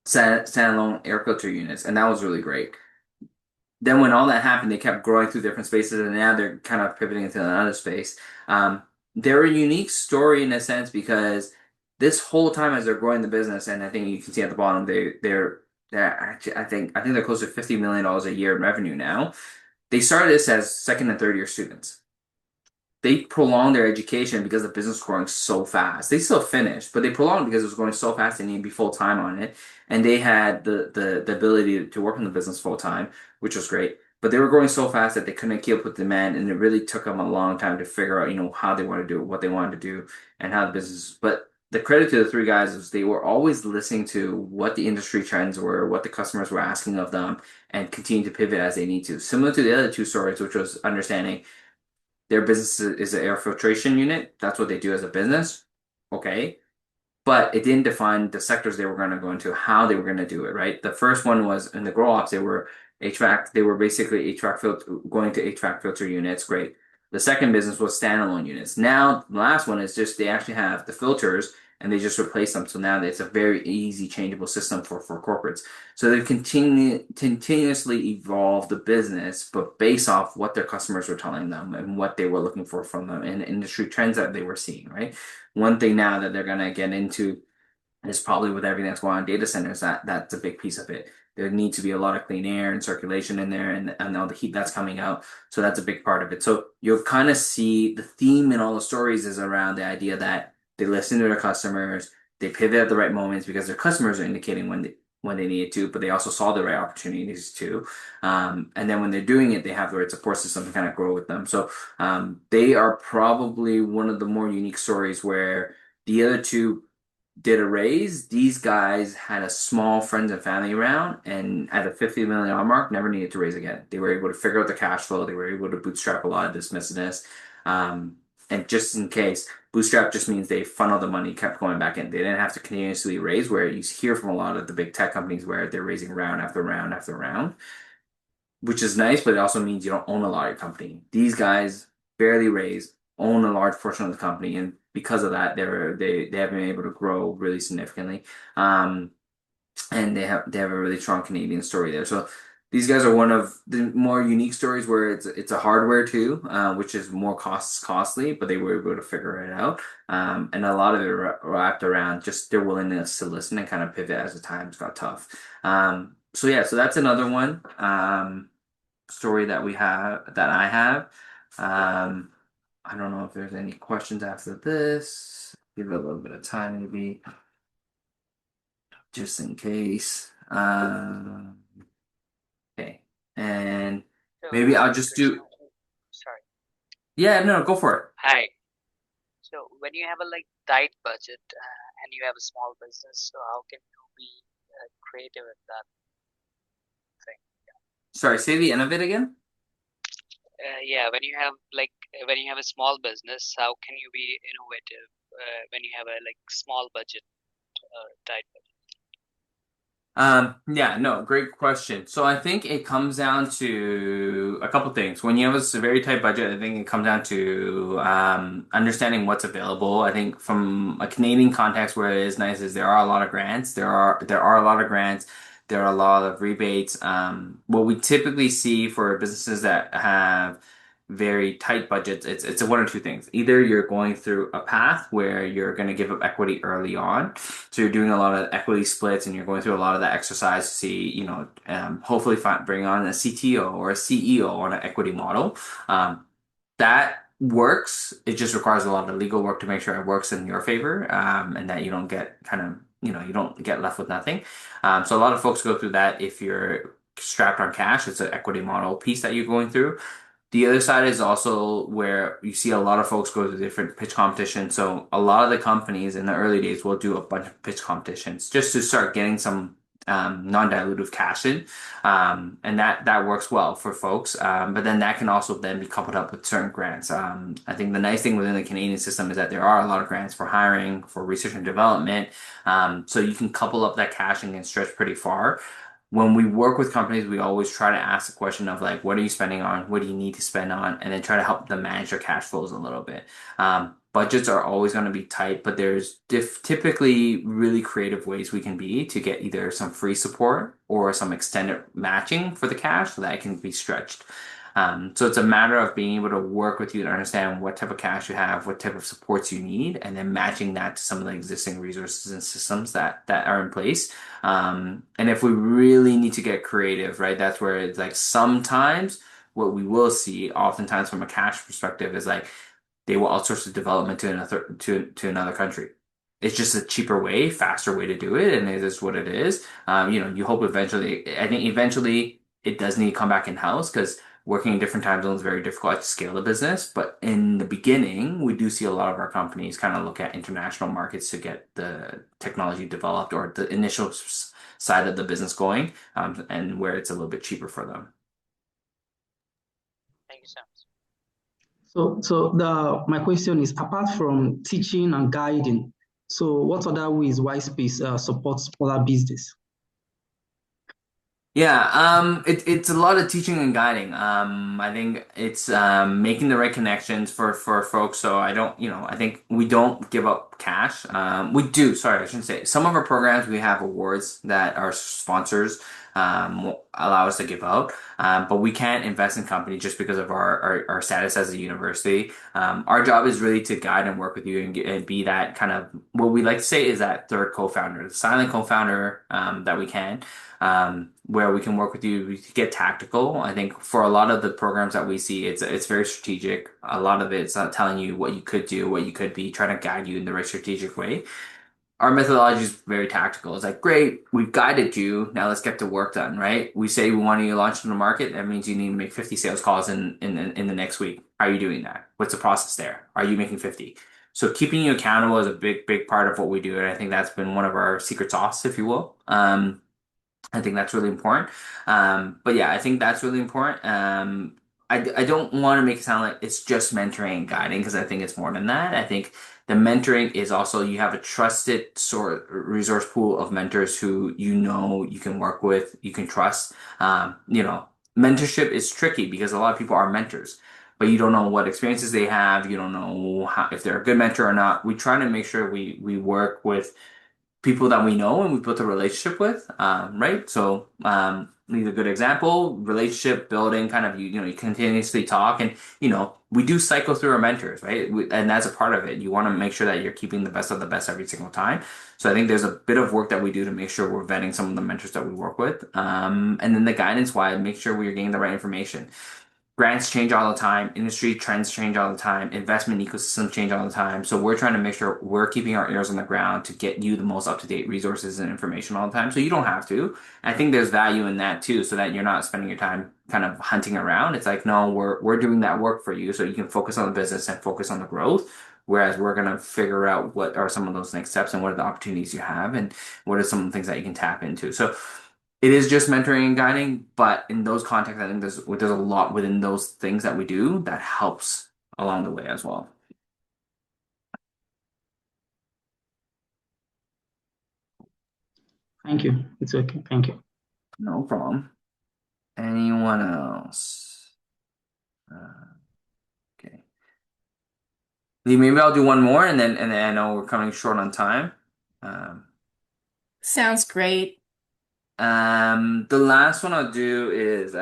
B: standalone air filter units, and that was really great. Then when all that happened, they kept growing through different spaces, and now they're kind of pivoting into another space. They're a unique story in a sense, because this whole time as they're growing the business, and I think you can see at the bottom, they're actually, I think they're close to $50 million a year in revenue now. They started this as second and third year students. They prolonged their education because the business was growing so fast. They still finished, but they prolonged because it was growing so fast they needed to be full time on it. And they had the ability to work in the business full time, which was great. But they were growing so fast that they couldn't keep up with demand, and it really took them a long time to figure out, how they want to do it, what they wanted to do, and how the business. But the credit to the three guys is they were always listening to what the industry trends were, what the customers were asking of them, and continue to pivot as they need to. Similar to the other two stories, which was understanding their business is an air filtration unit. That's what they do as a business. Okay. But it didn't define the sectors they were going to go into, how they were going to do it, right? The first one was in the grow ops, they were HVAC, they were basically going to HVAC filter units. Great. The second business was standalone units. Now, the last one is just they actually have the filters and they just replace them. So now it's a very easy changeable system for corporates. So they continuously evolve the business, but based off what their customers were telling them and what they were looking for from them and the industry trends that they were seeing, right? One thing now that they're going to get into is probably with everything that's going on in data centers, that's a big piece of it. there needs to be a lot of clean air and circulation in there and all the heat that's coming out. So that's a big part of it. So you'll kind of see the theme in all the stories is around the idea that they listen to their customers, they pivot at the right moments because their customers are indicating when they need to, but they also saw the right opportunities too. And then when they're doing it, they have the right support system to kind of grow with them. So they are probably one of the more unique stories where the other two did a raise. These guys had a small friends and family round, and at the $50 million mark, never needed to raise again. They were able to figure out the cash flow. They were able to bootstrap a lot of this business. And just in case, bootstrap just means they funnel the money, kept going back in. They didn't have to continuously raise, where you hear from a lot of the big tech companies where they're raising round after round after round, which is nice, but it also means you don't own a lot of your company. These guys barely raise, own a large portion of the company, and because of that, they have been able to grow really significantly. And they have a really strong Canadian story there. So these guys are one of the more unique stories where it's a hardware too, which is more costly, but they were able to figure it out. And a lot of it wrapped around just their willingness to listen and kind of pivot as the times got tough. So yeah, so that's another one story that I have. I don't know if there's any questions after this. Give it a little bit of time, maybe, just in case. Okay, and
E: So
B: maybe
E: I
B: I'll
E: have a
B: just do.
E: question. Sorry.
B: Yeah, no, go for it.
E: Hi. So when you have a tight budget and you have a small business, so how can you be creative in that thing?
B: Sorry, say the end of it again.
E: Yeah, when you have a small business, how can you be innovative when you have a small budget, tight budget?
B: Yeah, no, great question. So I think it comes down to a couple things. When you have a very tight budget, I think it comes down to understanding what's available. I think from a Canadian context, where it is nice is there are a lot of grants. There are a lot of grants. There are a lot of rebates. What we typically see for businesses that have very tight budgets, it's one or two things. Either you're going through a path where you're going to give up equity early on, so you're doing a lot of equity splits, and you're going through a lot of that exercise to see, hopefully bring on a CTO or a CEO on an equity model. That works. It just requires a lot of legal work to make sure it works in your favor, and that you don't get you don't get left with nothing. So a lot of folks go through that. If you're strapped on cash, it's an equity model piece that you're going through. The other side is also where you see a lot of folks go to different pitch competitions. So a lot of the companies in the early days will do a bunch of pitch competitions just to start getting some non-dilutive cash in. And that works well for folks. But then that can also then be coupled up with certain grants. I think the nice thing within the Canadian system is that there are a lot of grants for hiring, for research and development. So you can couple up that cash and can stretch pretty far. When we work with companies, we always try to ask the question of what are you spending on? What do you need to spend on? And then try to help them manage their cash flows a little bit. Budgets are always going to be tight, but there's typically really creative ways we can be to get either some free support or some extended matching for the cash so that it can be stretched. So it's a matter of being able to work with you to understand what type of cash you have, what type of supports you need, and then matching that to some of the existing resources and systems that are in place. And if we really need to get creative, right, that's where it's sometimes what we will see oftentimes from a cash perspective is they will outsource the development to another country. It's just a cheaper way, faster way to do it, and it is what it is. You hope eventually, I think eventually it does need to come back in-house because working in different time zones is very difficult to scale the business. But in the beginning, we do see a lot of our companies kind of look at international markets to get the technology developed or the initial side of the business going, and where it's a little bit cheaper for them.
E: Thank you so much.
D: So my question is, apart from teaching and guiding, so what other ways YSpace supports other business?
B: Yeah, it's a lot of teaching and guiding. I think it's making the right connections for folks. So I think we don't give up cash. We do, sorry, I shouldn't say. Some of our programs we have awards that our sponsors allow us to give out. But we can't invest in companies just because of our status as a university. Our job is really to guide and work with you and be that kind of, what we like to say is that third co-founder, the silent co-founder that we can. Where we can work with you to get tactical. I think for a lot of the programs that we see, it's very strategic. A lot of it's telling you what you could do, what you could be, trying to guide you in the right strategic way. Our methodology is very tactical. It's like, great, we've guided you. Now let's get the work done, right? We say we want you to launch in the market. That means you need to make 50 sales calls in the next week. Are you doing that? What's the process there? Are you making 50? So keeping you accountable is a big part of what we do. And I think that's been one of our secret sauce, if you will. I think that's really important. But yeah, I think that's really important. I don't want to make it sound like it's just mentoring and guiding because I think it's more than that. I think the mentoring is also you have a trusted sort resource pool of mentors who you can work with, you can trust. Mentorship is tricky because a lot of people are mentors, but you don't know what experiences they have. You don't know if they're a good mentor or not. We try to make sure we work with people that we know and we built a relationship with, right? So, leave a good example, relationship building, kind of, you continuously talk and, we do cycle through our mentors, right? And that's a part of it. You want to make sure that you're keeping the best of the best every single time. So I think there's a bit of work that we do to make sure we're vetting some of the mentors that we work with. And then the guidance wise, make sure we're getting the right information. Grants change all the time, industry trends change all the time, investment ecosystems change all the time. So we're trying to make sure we're keeping our ears on the ground to get you the most up-to-date resources and information all the time. So you don't have to. I think there's value in that too, so that you're not spending your time kind of hunting around. It's like, no, we're doing that work for you so you can focus on the business and focus on the growth. Whereas we're going to figure out what are some of those next steps and what are the opportunities you have and what are some of the things that you can tap into. So it is just mentoring and guiding, but in those contexts, I think there's a lot within those things that we do that helps along the way as well.
D: Thank you. It's okay. Thank you.
B: No problem. Anyone else? Okay. Lee, maybe I'll do one more, and then I know we're coming short on time.
A: Sounds great.
B: The last one I'll do is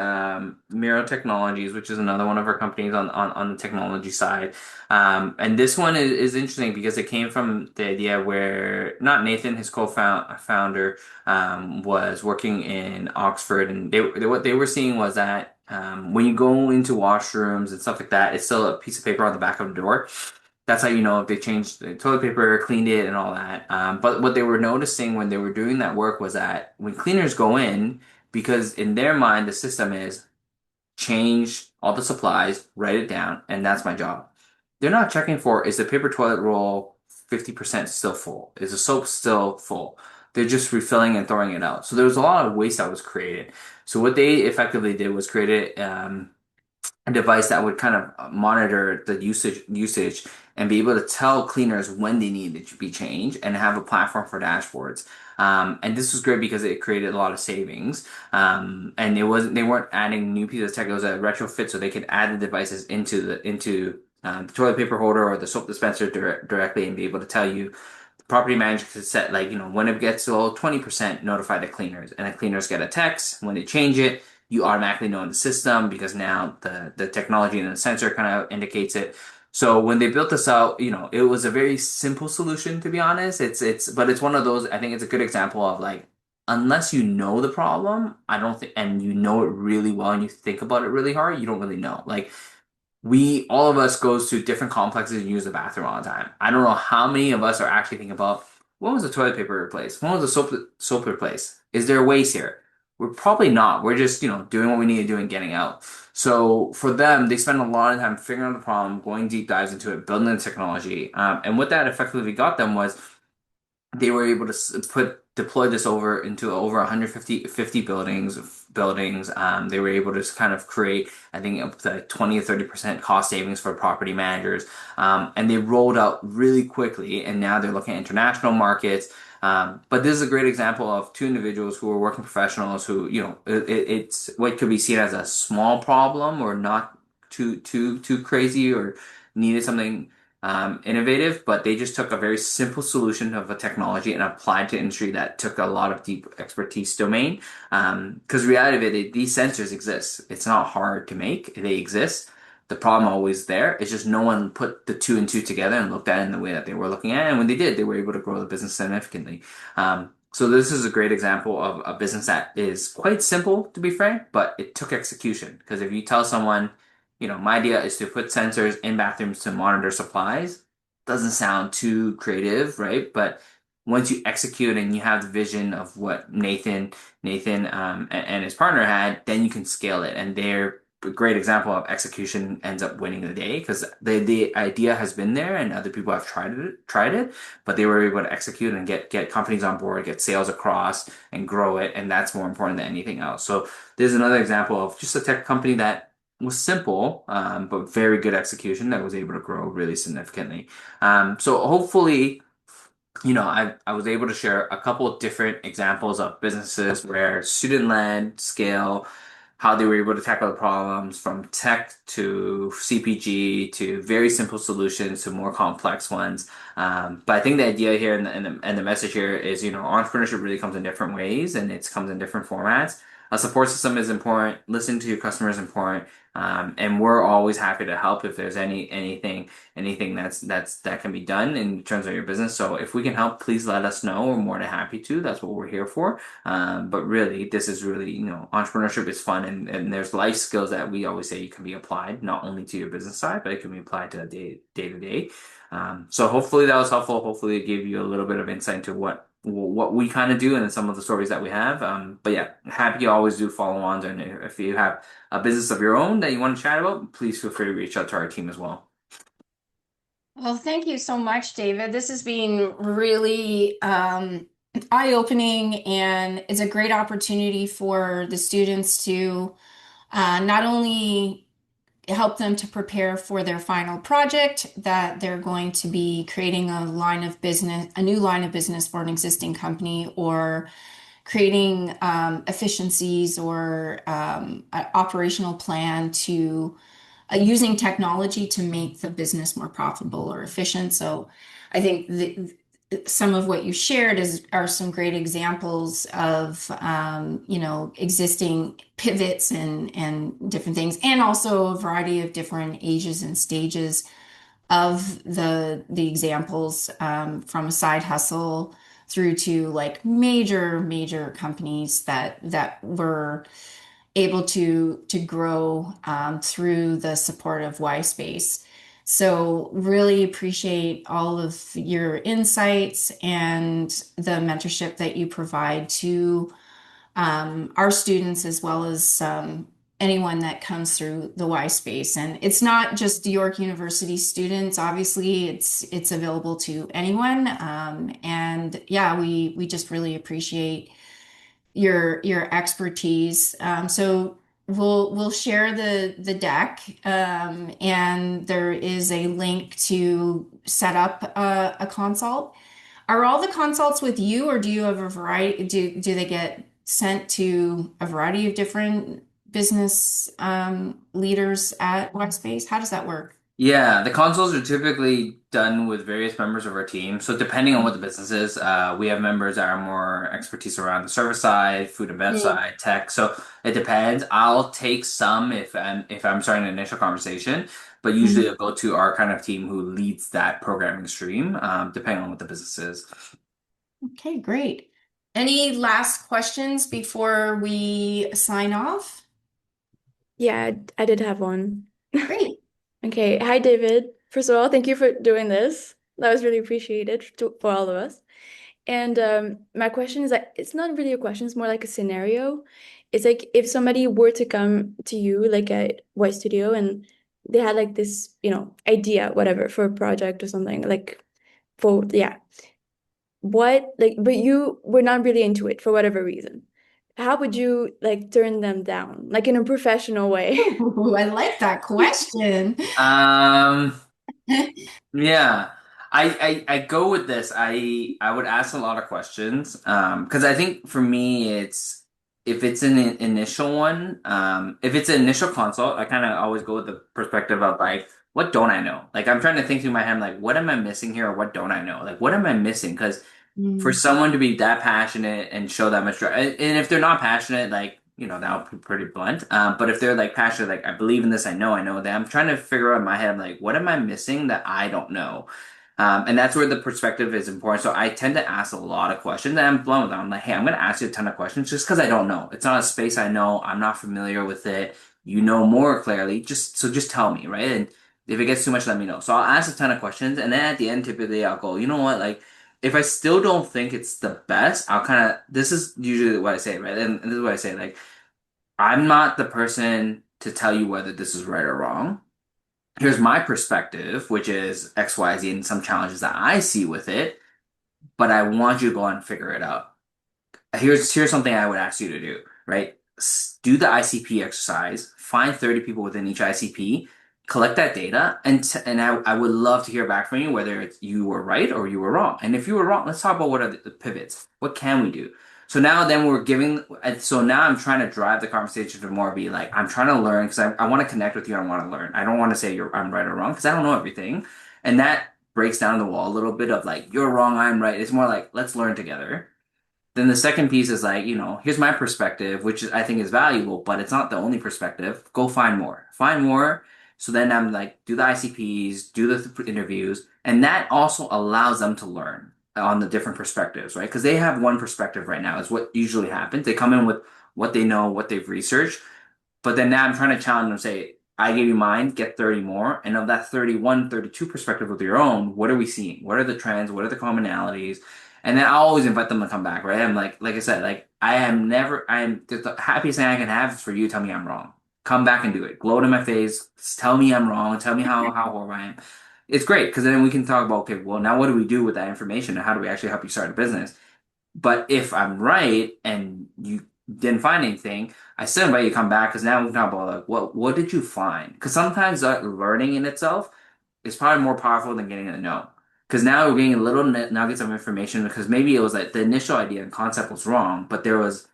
B: Miro Technologies, which is another one of our companies on the technology side. And this one is interesting because it came from the idea where not Nathan, his co-founder, was working in Oxford, and what they were seeing was that when you go into washrooms and stuff like that, it's still a piece of paper on the back of the door. That's how you know if they changed the toilet paper, cleaned it, and all that. But what they were noticing when they were doing that work was that when cleaners go in, because in their mind, the system is change all the supplies, write it down, and that's my job. They're not checking for, is the paper toilet roll 50% still full? Is the soap still full? They're just refilling and throwing it out. So there was a lot of waste that was created. So what they effectively did was create a device that would kind of monitor the usage and be able to tell cleaners when they need it to be changed and have a platform for dashboards. And this was great because it created a lot of savings. And they weren't adding new pieces of tech. It was a retrofit, so they could add the devices into the toilet paper holder or the soap dispenser directly and be able to tell you. The property manager could set when it gets to 20%, notify the cleaners, and the cleaners get a text when they change it. You automatically know in the system because now the technology and the sensor kind of indicates it. So when they built this out, it was a very simple solution, to be honest. But it's one of those, I think it's a good example of unless you know the problem, I don't think, and you know it really well and you think about it really hard, you don't really know. All of us goes to different complexes and use the bathroom all the time. I don't know how many of us are actually thinking about when was the toilet paper replaced? When was the soap replaced? Is there waste here? We're probably not. We're just, doing what we need to do and getting out. So for them, they spend a lot of time figuring out the problem, going deep dives into it, building the technology. And what that effectively got them was they were able to deploy this into over 150 buildings. They were able to kind of create, I think, up to 20 or 30% cost savings for property managers. And they rolled out really quickly, and now they're looking at international markets. But this is a great example of two individuals who are working professionals who, it's what could be seen as a small problem or not too crazy or needed something innovative, but they just took a very simple solution of a technology and applied to industry that took a lot of deep expertise domain. Because reality of it, these sensors exist. It's not hard to make. They exist. The problem always there. It's just no one put the two and two together and looked at it in the way that they were looking at it. And when they did, they were able to grow the business significantly. So this is a great example of a business that is quite simple, to be frank, but it took execution. Because if you tell someone, my idea is to put sensors in bathrooms to monitor supplies, doesn't sound too creative, right? But once you execute and you have the vision of what Nathan, and his partner had, then you can scale it. And they're a great example of execution ends up winning the day because the idea has been there and other people have tried it, but they were able to execute and get companies on board, get sales across, and grow it, and that's more important than anything else. So there's another example of just a tech company that was simple, but very good execution that was able to grow really significantly. So hopefully, I was able to share a couple of different examples of businesses where student-led scale, how they were able to tackle the problems from tech to CPG to very simple solutions to more complex ones. But I think the idea here and the message here is, entrepreneurship really comes in different ways and it comes in different formats. A support system is important. Listening to your customers is important. And we're always happy to help if there's anything that can be done in terms of your business. So if we can help, please let us know. We're more than happy to. That's what we're here for. But really, this is really, entrepreneurship is fun and there's life skills that we always say you can be applied not only to your business side, but it can be applied to day to day. So hopefully that was helpful. Hopefully it gave you a little bit of insight into what we kind of do and some of the stories that we have. But yeah, happy to always do follow-ons. And if you have a business of your own that you want to chat about, please feel free to reach out to our team as well.
A: Well, thank you so much, David. This has been really eye-opening, and it's a great opportunity for the students to not only help them to prepare for their final project that they're going to be creating a new line of business for an existing company, or creating efficiencies or an operational plan to using technology to make the business more profitable or efficient. So I think some of what you shared are some great examples of existing pivots and different things, and also a variety of different ages and stages of the examples, from a side hustle through to like major companies that were able to grow through the support of YSpace. So really appreciate all of your insights and the mentorship that you provide to our students, as well as anyone that comes through the YSpace. And it's not just York University students. Obviously, it's available to anyone. And yeah, we just really appreciate your expertise. So we'll share the deck, and there is a link to set up a consult. Are all the consults with you, or do you have a variety? Do they get sent to a variety of different business leaders at YSpace? How does that work?
B: Yeah, the consults are typically done with various members of our team. So depending on what the business is, we have members that are more expertise around the service side, food and bev side, tech. So it depends. I'll take some if I'm starting an initial conversation, but usually I'll go to our kind of team who leads that programming stream, depending on what the business is.
A: Okay, great. Any last questions before we sign off?
F: Yeah, I did have one.
A: Great.
F: Okay, hi David. First of all, thank you for doing this. That was really appreciated for all of us. And my question is that it's not really a question, it's more like a scenario. It's like if somebody were to come to you like at Y Studio and they had like this, idea, whatever, for a project or something, like but you were not really into it for whatever reason. How would you like turn them down, like in a professional way?
A: Ooh, I like that question.
B: Yeah. I go with this. I would ask a lot of questions. Because I think for me it's if it's an initial one, if it's an initial consult, I kind of always go with the perspective of like, what don't I know? Like I'm trying to think through my head, like what am I missing here, or what don't I know? Like what am I missing? Because for
A: Mm.
B: someone to be that passionate and show that much drive, and if they're not passionate, like that would be pretty blunt. But if they're like passionate, like I believe in this, I know that I'm trying to figure out in my head, I'm like, what am I missing that I don't know? And that's where the perspective is important. So I tend to ask a lot of questions, and I'm blunt with them. I'm like, hey, I'm going to ask you a ton of questions just because I don't know. It's not a space I know. I'm not familiar with it. You know more clearly. Just tell me, right? And if it gets too much, let me know. So I'll ask a ton of questions, and then at the end, typically, I'll go, you know what, like if I still don't think it's the best, I'll kind of, this is usually what I say, right? And this is what I say, like, I'm not the person to tell you whether this is right or wrong. Here's my perspective, which is X, Y, Z, and some challenges that I see with it, but I want you to go out and figure it out. Here's something I would ask you to do, right? Do the ICP exercise, find 30 people within each ICP, collect that data, and I would love to hear back from you whether it's you were right or you were wrong. And if you were wrong, let's talk about what are the pivots. What can we do? So now then we're giving, so now I'm trying to drive the conversation to more be like, I'm trying to learn because I want to connect with you. I want to learn. I don't want to say I'm right or wrong because I don't know everything. And that breaks down the wall a little bit of like, you're wrong, I'm right. It's more like, let's learn together. Then the second piece is like, here's my perspective, which I think is valuable, but it's not the only perspective. Go find more. Find more. So then I'm like, do the ICPs, do the interviews, and that also allows them to learn on the different perspectives, right? Because they have one perspective right now, is what usually happens. They come in with what they know, what they've researched, but then now I'm trying to challenge them, say, I gave you mine, get 30 more. And of that 31, 32 perspective of your own, what are we seeing? What are the trends? What are the commonalities? And then I always invite them to come back, right? I'm like I said, like I am the happiest thing I can have is for you to tell me I'm wrong. Come back and do it. Gloat in my face. Tell me I'm wrong. Tell me how horrible I am. It's great because then we can talk about, okay, well, now what do we do with that information and how do we actually help you start a business? But if I'm right and you didn't find anything, I still invite you to come back because now we can talk about like what did you find? Because sometimes that learning in itself is probably more powerful than getting a no. Because now we're getting little nuggets of information because maybe it was like the initial idea and concept was wrong, but there was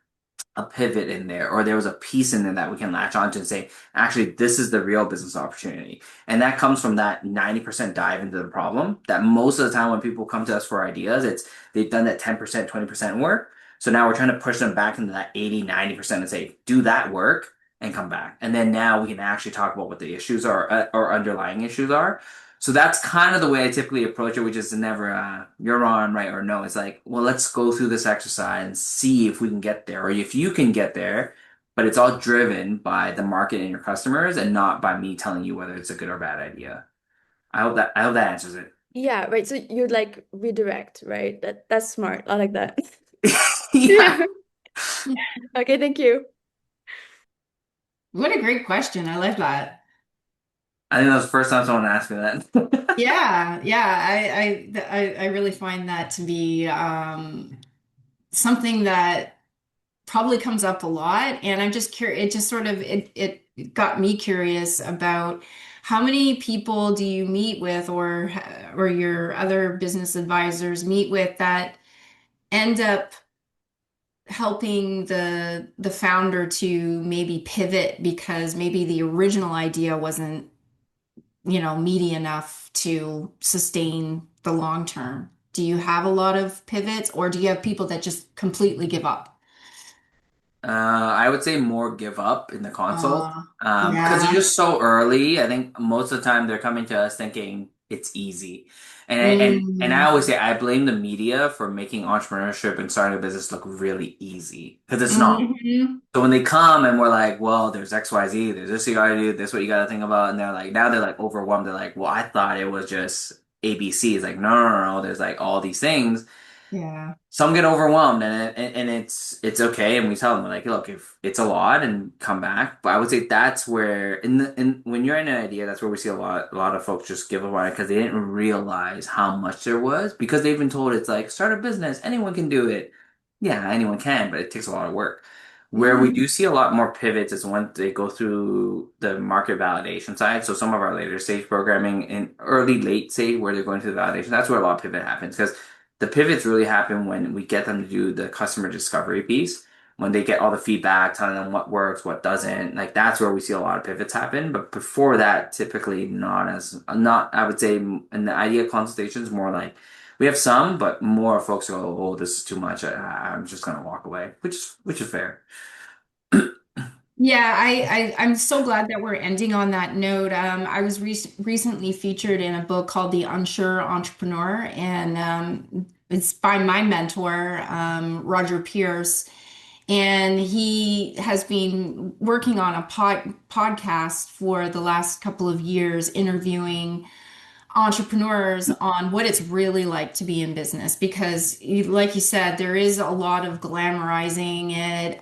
B: a pivot in there or there was a piece in there that we can latch onto and say, actually, this is the real business opportunity. And that comes from that 90% dive into the problem that most of the time when people come to us for ideas, they've done that 10%, 20% work. So now we're trying to push them back into that 80, 90% and say, do that work and come back. And then now we can actually talk about what the issues are or underlying issues are. So that's kind of the way I typically approach it, which is never you're wrong, I'm right, or no. It's like, well, let's go through this exercise and see if we can get there, or if you can get there. But it's all driven by the market and your customers, and not by me telling you whether it's a good or bad idea. I hope that answers it.
F: Yeah, right. So you'd like redirect, right? That's smart. I like that.
B: Yeah.
F: Okay, thank you.
A: What a great question. I love that.
B: I think that was the first time someone asked me that.
A: Yeah, yeah. I really find that to be something that probably comes up a lot, and I'm just curious. It just sort of it got me curious about how many people do you meet with, or your other business advisors meet with that end up helping the founder to maybe pivot because maybe the original idea wasn't meaty enough to sustain the long term. Do you have a lot of pivots, or do you have people that just completely give up?
B: I would say more give up in the consult because they're
A: Yeah.
B: just so early. I think most of the time they're coming to us thinking it's easy, and I
A: Mm.
B: always say I blame the media for making entrepreneurship and starting a business look really easy because it's not.
A: Hmm.
B: So when they come and we're like, well, there's XYZ, there's this you gotta do, this what you gotta think about, and they're like overwhelmed. They're like, well, I thought it was just ABC. It's like, no, no, no, no. There's like all these things.
A: Yeah.
B: Some get overwhelmed and it's okay, and we tell them like, look, if it's a lot and come back. But I would say that's where in when you're in an idea, that's where we see a lot of folks just give up on it because they didn't realize how much there was because they've been told it's like start a business, anyone can do it. Yeah, anyone can, but it takes a lot of work. Where we
A: Yeah.
B: do see a lot more pivots is when they go through the market validation side. So some of our later stage programming in early, late stage where they're going through the validation, that's where a lot of pivot happens because the pivots really happen when we get them to do the customer discovery piece, when they get all the feedback, telling them what works, what doesn't, like that's where we see a lot of pivots happen. But before that, typically not, I would say in the idea consultations, more like we have some, but more folks go, oh, this is too much. I'm just going to walk away, which is fair.
A: Yeah, I'm so glad that we're ending on that note. I was recently featured in a book called The Unsure Entrepreneur, and it's by my mentor, Roger Pierce. And he has been working on a podcast for the last couple of years, interviewing entrepreneurs on what it's really like to be in business because like you said, there is a lot of glamorizing it.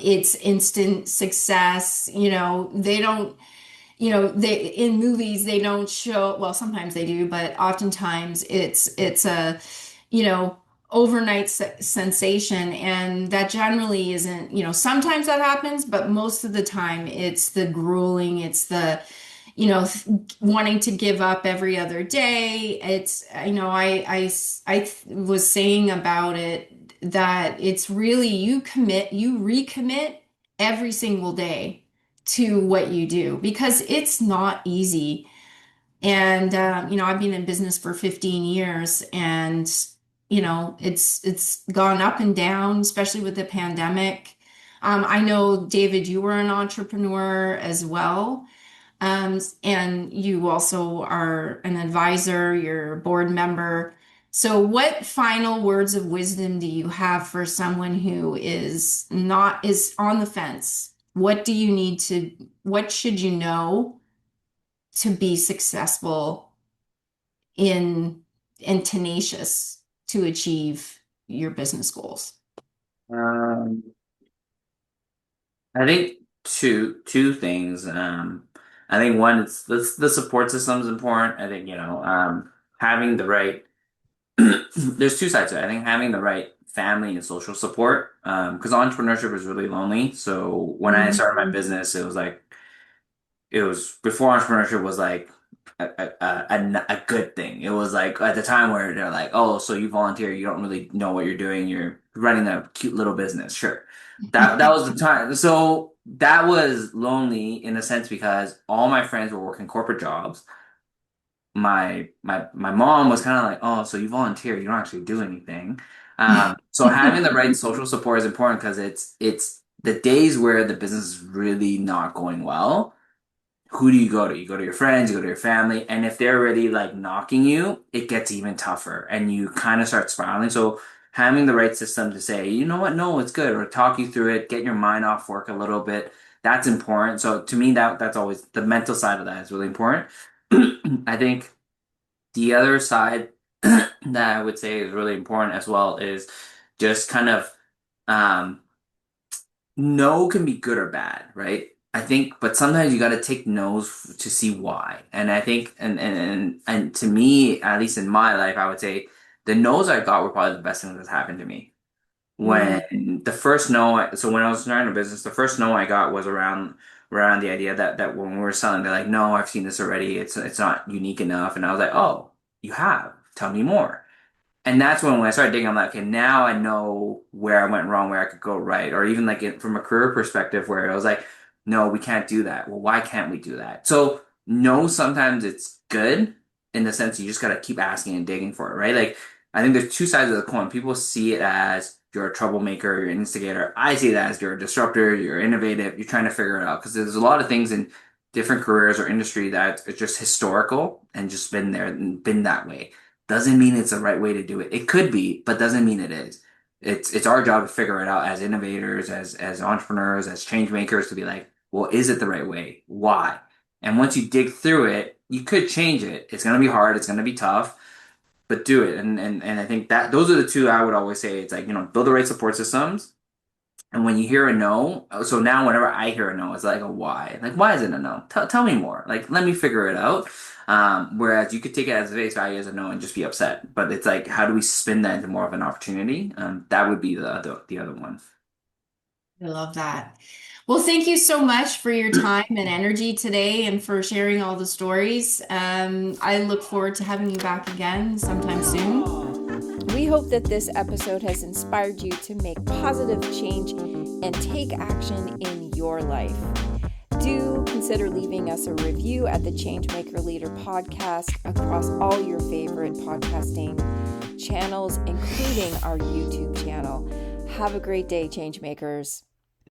A: It's instant success. They don't, they in movies they don't show, well, sometimes they do, but oftentimes it's a, overnight sensation, and that generally isn't, sometimes that happens, but most of the time it's the grueling, it's the wanting to give up every other day. It's, I was saying about it that it's really you recommit every single day to what you do because it's not easy. And, I've been in business for 15 years and, it's gone up and down, especially with the pandemic. I know, David, you were an entrepreneur as well. And you also are an advisor, you're a board member. So what final words of wisdom do you have for someone who is on the fence? What should you know to be successful and tenacious to achieve your business goals?
B: Um, I think two things. I think one, it's the support system is important. I think, having the right, there's two sides to it. I think having the right family and social support, because entrepreneurship is really lonely. So when I started my business, it was before entrepreneurship was like a good thing. It was like at the time where they're like, oh, so you volunteer, you don't really know what you're doing. You're running a cute little business. Sure. That was the time. So that was lonely in a sense because all my friends were working corporate jobs. My mom was kind of like, oh, so you volunteer, you don't actually do anything. So having the right social support is important because it's the days where the business is really not going well. Who do you go to? You go to your friends, you go to your family, and if they're already like knocking you, it gets even tougher and you kind of start spiraling. So having the right system to say, you know what, no, it's good, or talk you through it, get your mind off work a little bit, that's important. So to me, that's always the mental side of that is really important. I think the other side that I would say is really important as well is just kind of no can be good or bad, right? I think, but sometimes you got to take no's to see why. And I think, and to me, at least in my life, I would say the no's I got were probably the best thing that's happened to me. When the first no, so when I was starting a business, the first no I got was around the idea that when we were selling, they're like, no, I've seen this already. It's not unique enough. And I was like, oh, you have. Tell me more. And that's when I started digging, I'm like, okay, now I know where I went wrong, where I could go right. Or even like from a career perspective where I was like, no, we can't do that. Well, why can't we do that? So no, sometimes it's good in the sense you just got to keep asking and digging for it, right? Like, I think there's two sides of the coin. People see it as you're a troublemaker, you're an instigator. I see that as you're a disruptor, you're innovative, you're trying to figure it out. Because there's a lot of things in different careers or industry that it's just historical and just been there and been that way. Doesn't mean it's the right way to do it. It could be, but doesn't mean it is. It's our job to figure it out as innovators, as entrepreneurs, as change makers to be like, well, is it the right way? Why? And once you dig through it, you could change it. It's going to be hard. It's going to be tough, but do it. And I think that those are the two I would always say. It's like, build the right support systems. And when you hear a no, so now whenever I hear a no, it's like a why. Like, why is it a no? Tell me more. Like, let me figure it out. Whereas you could take it as a face value as a no and just be upset. But it's like, how do we spin that into more of an opportunity? That would be the other one.
A: I love that. Well, thank you so much for your time and energy today and for sharing all the stories. I look forward to having you back again sometime soon. We hope that this episode has inspired you to make positive change and take action in your life. Do consider leaving us a review at the ChangeMaker Leader Podcast across all your favorite podcasting channels, including our YouTube channel. Have a great day, Changemakers.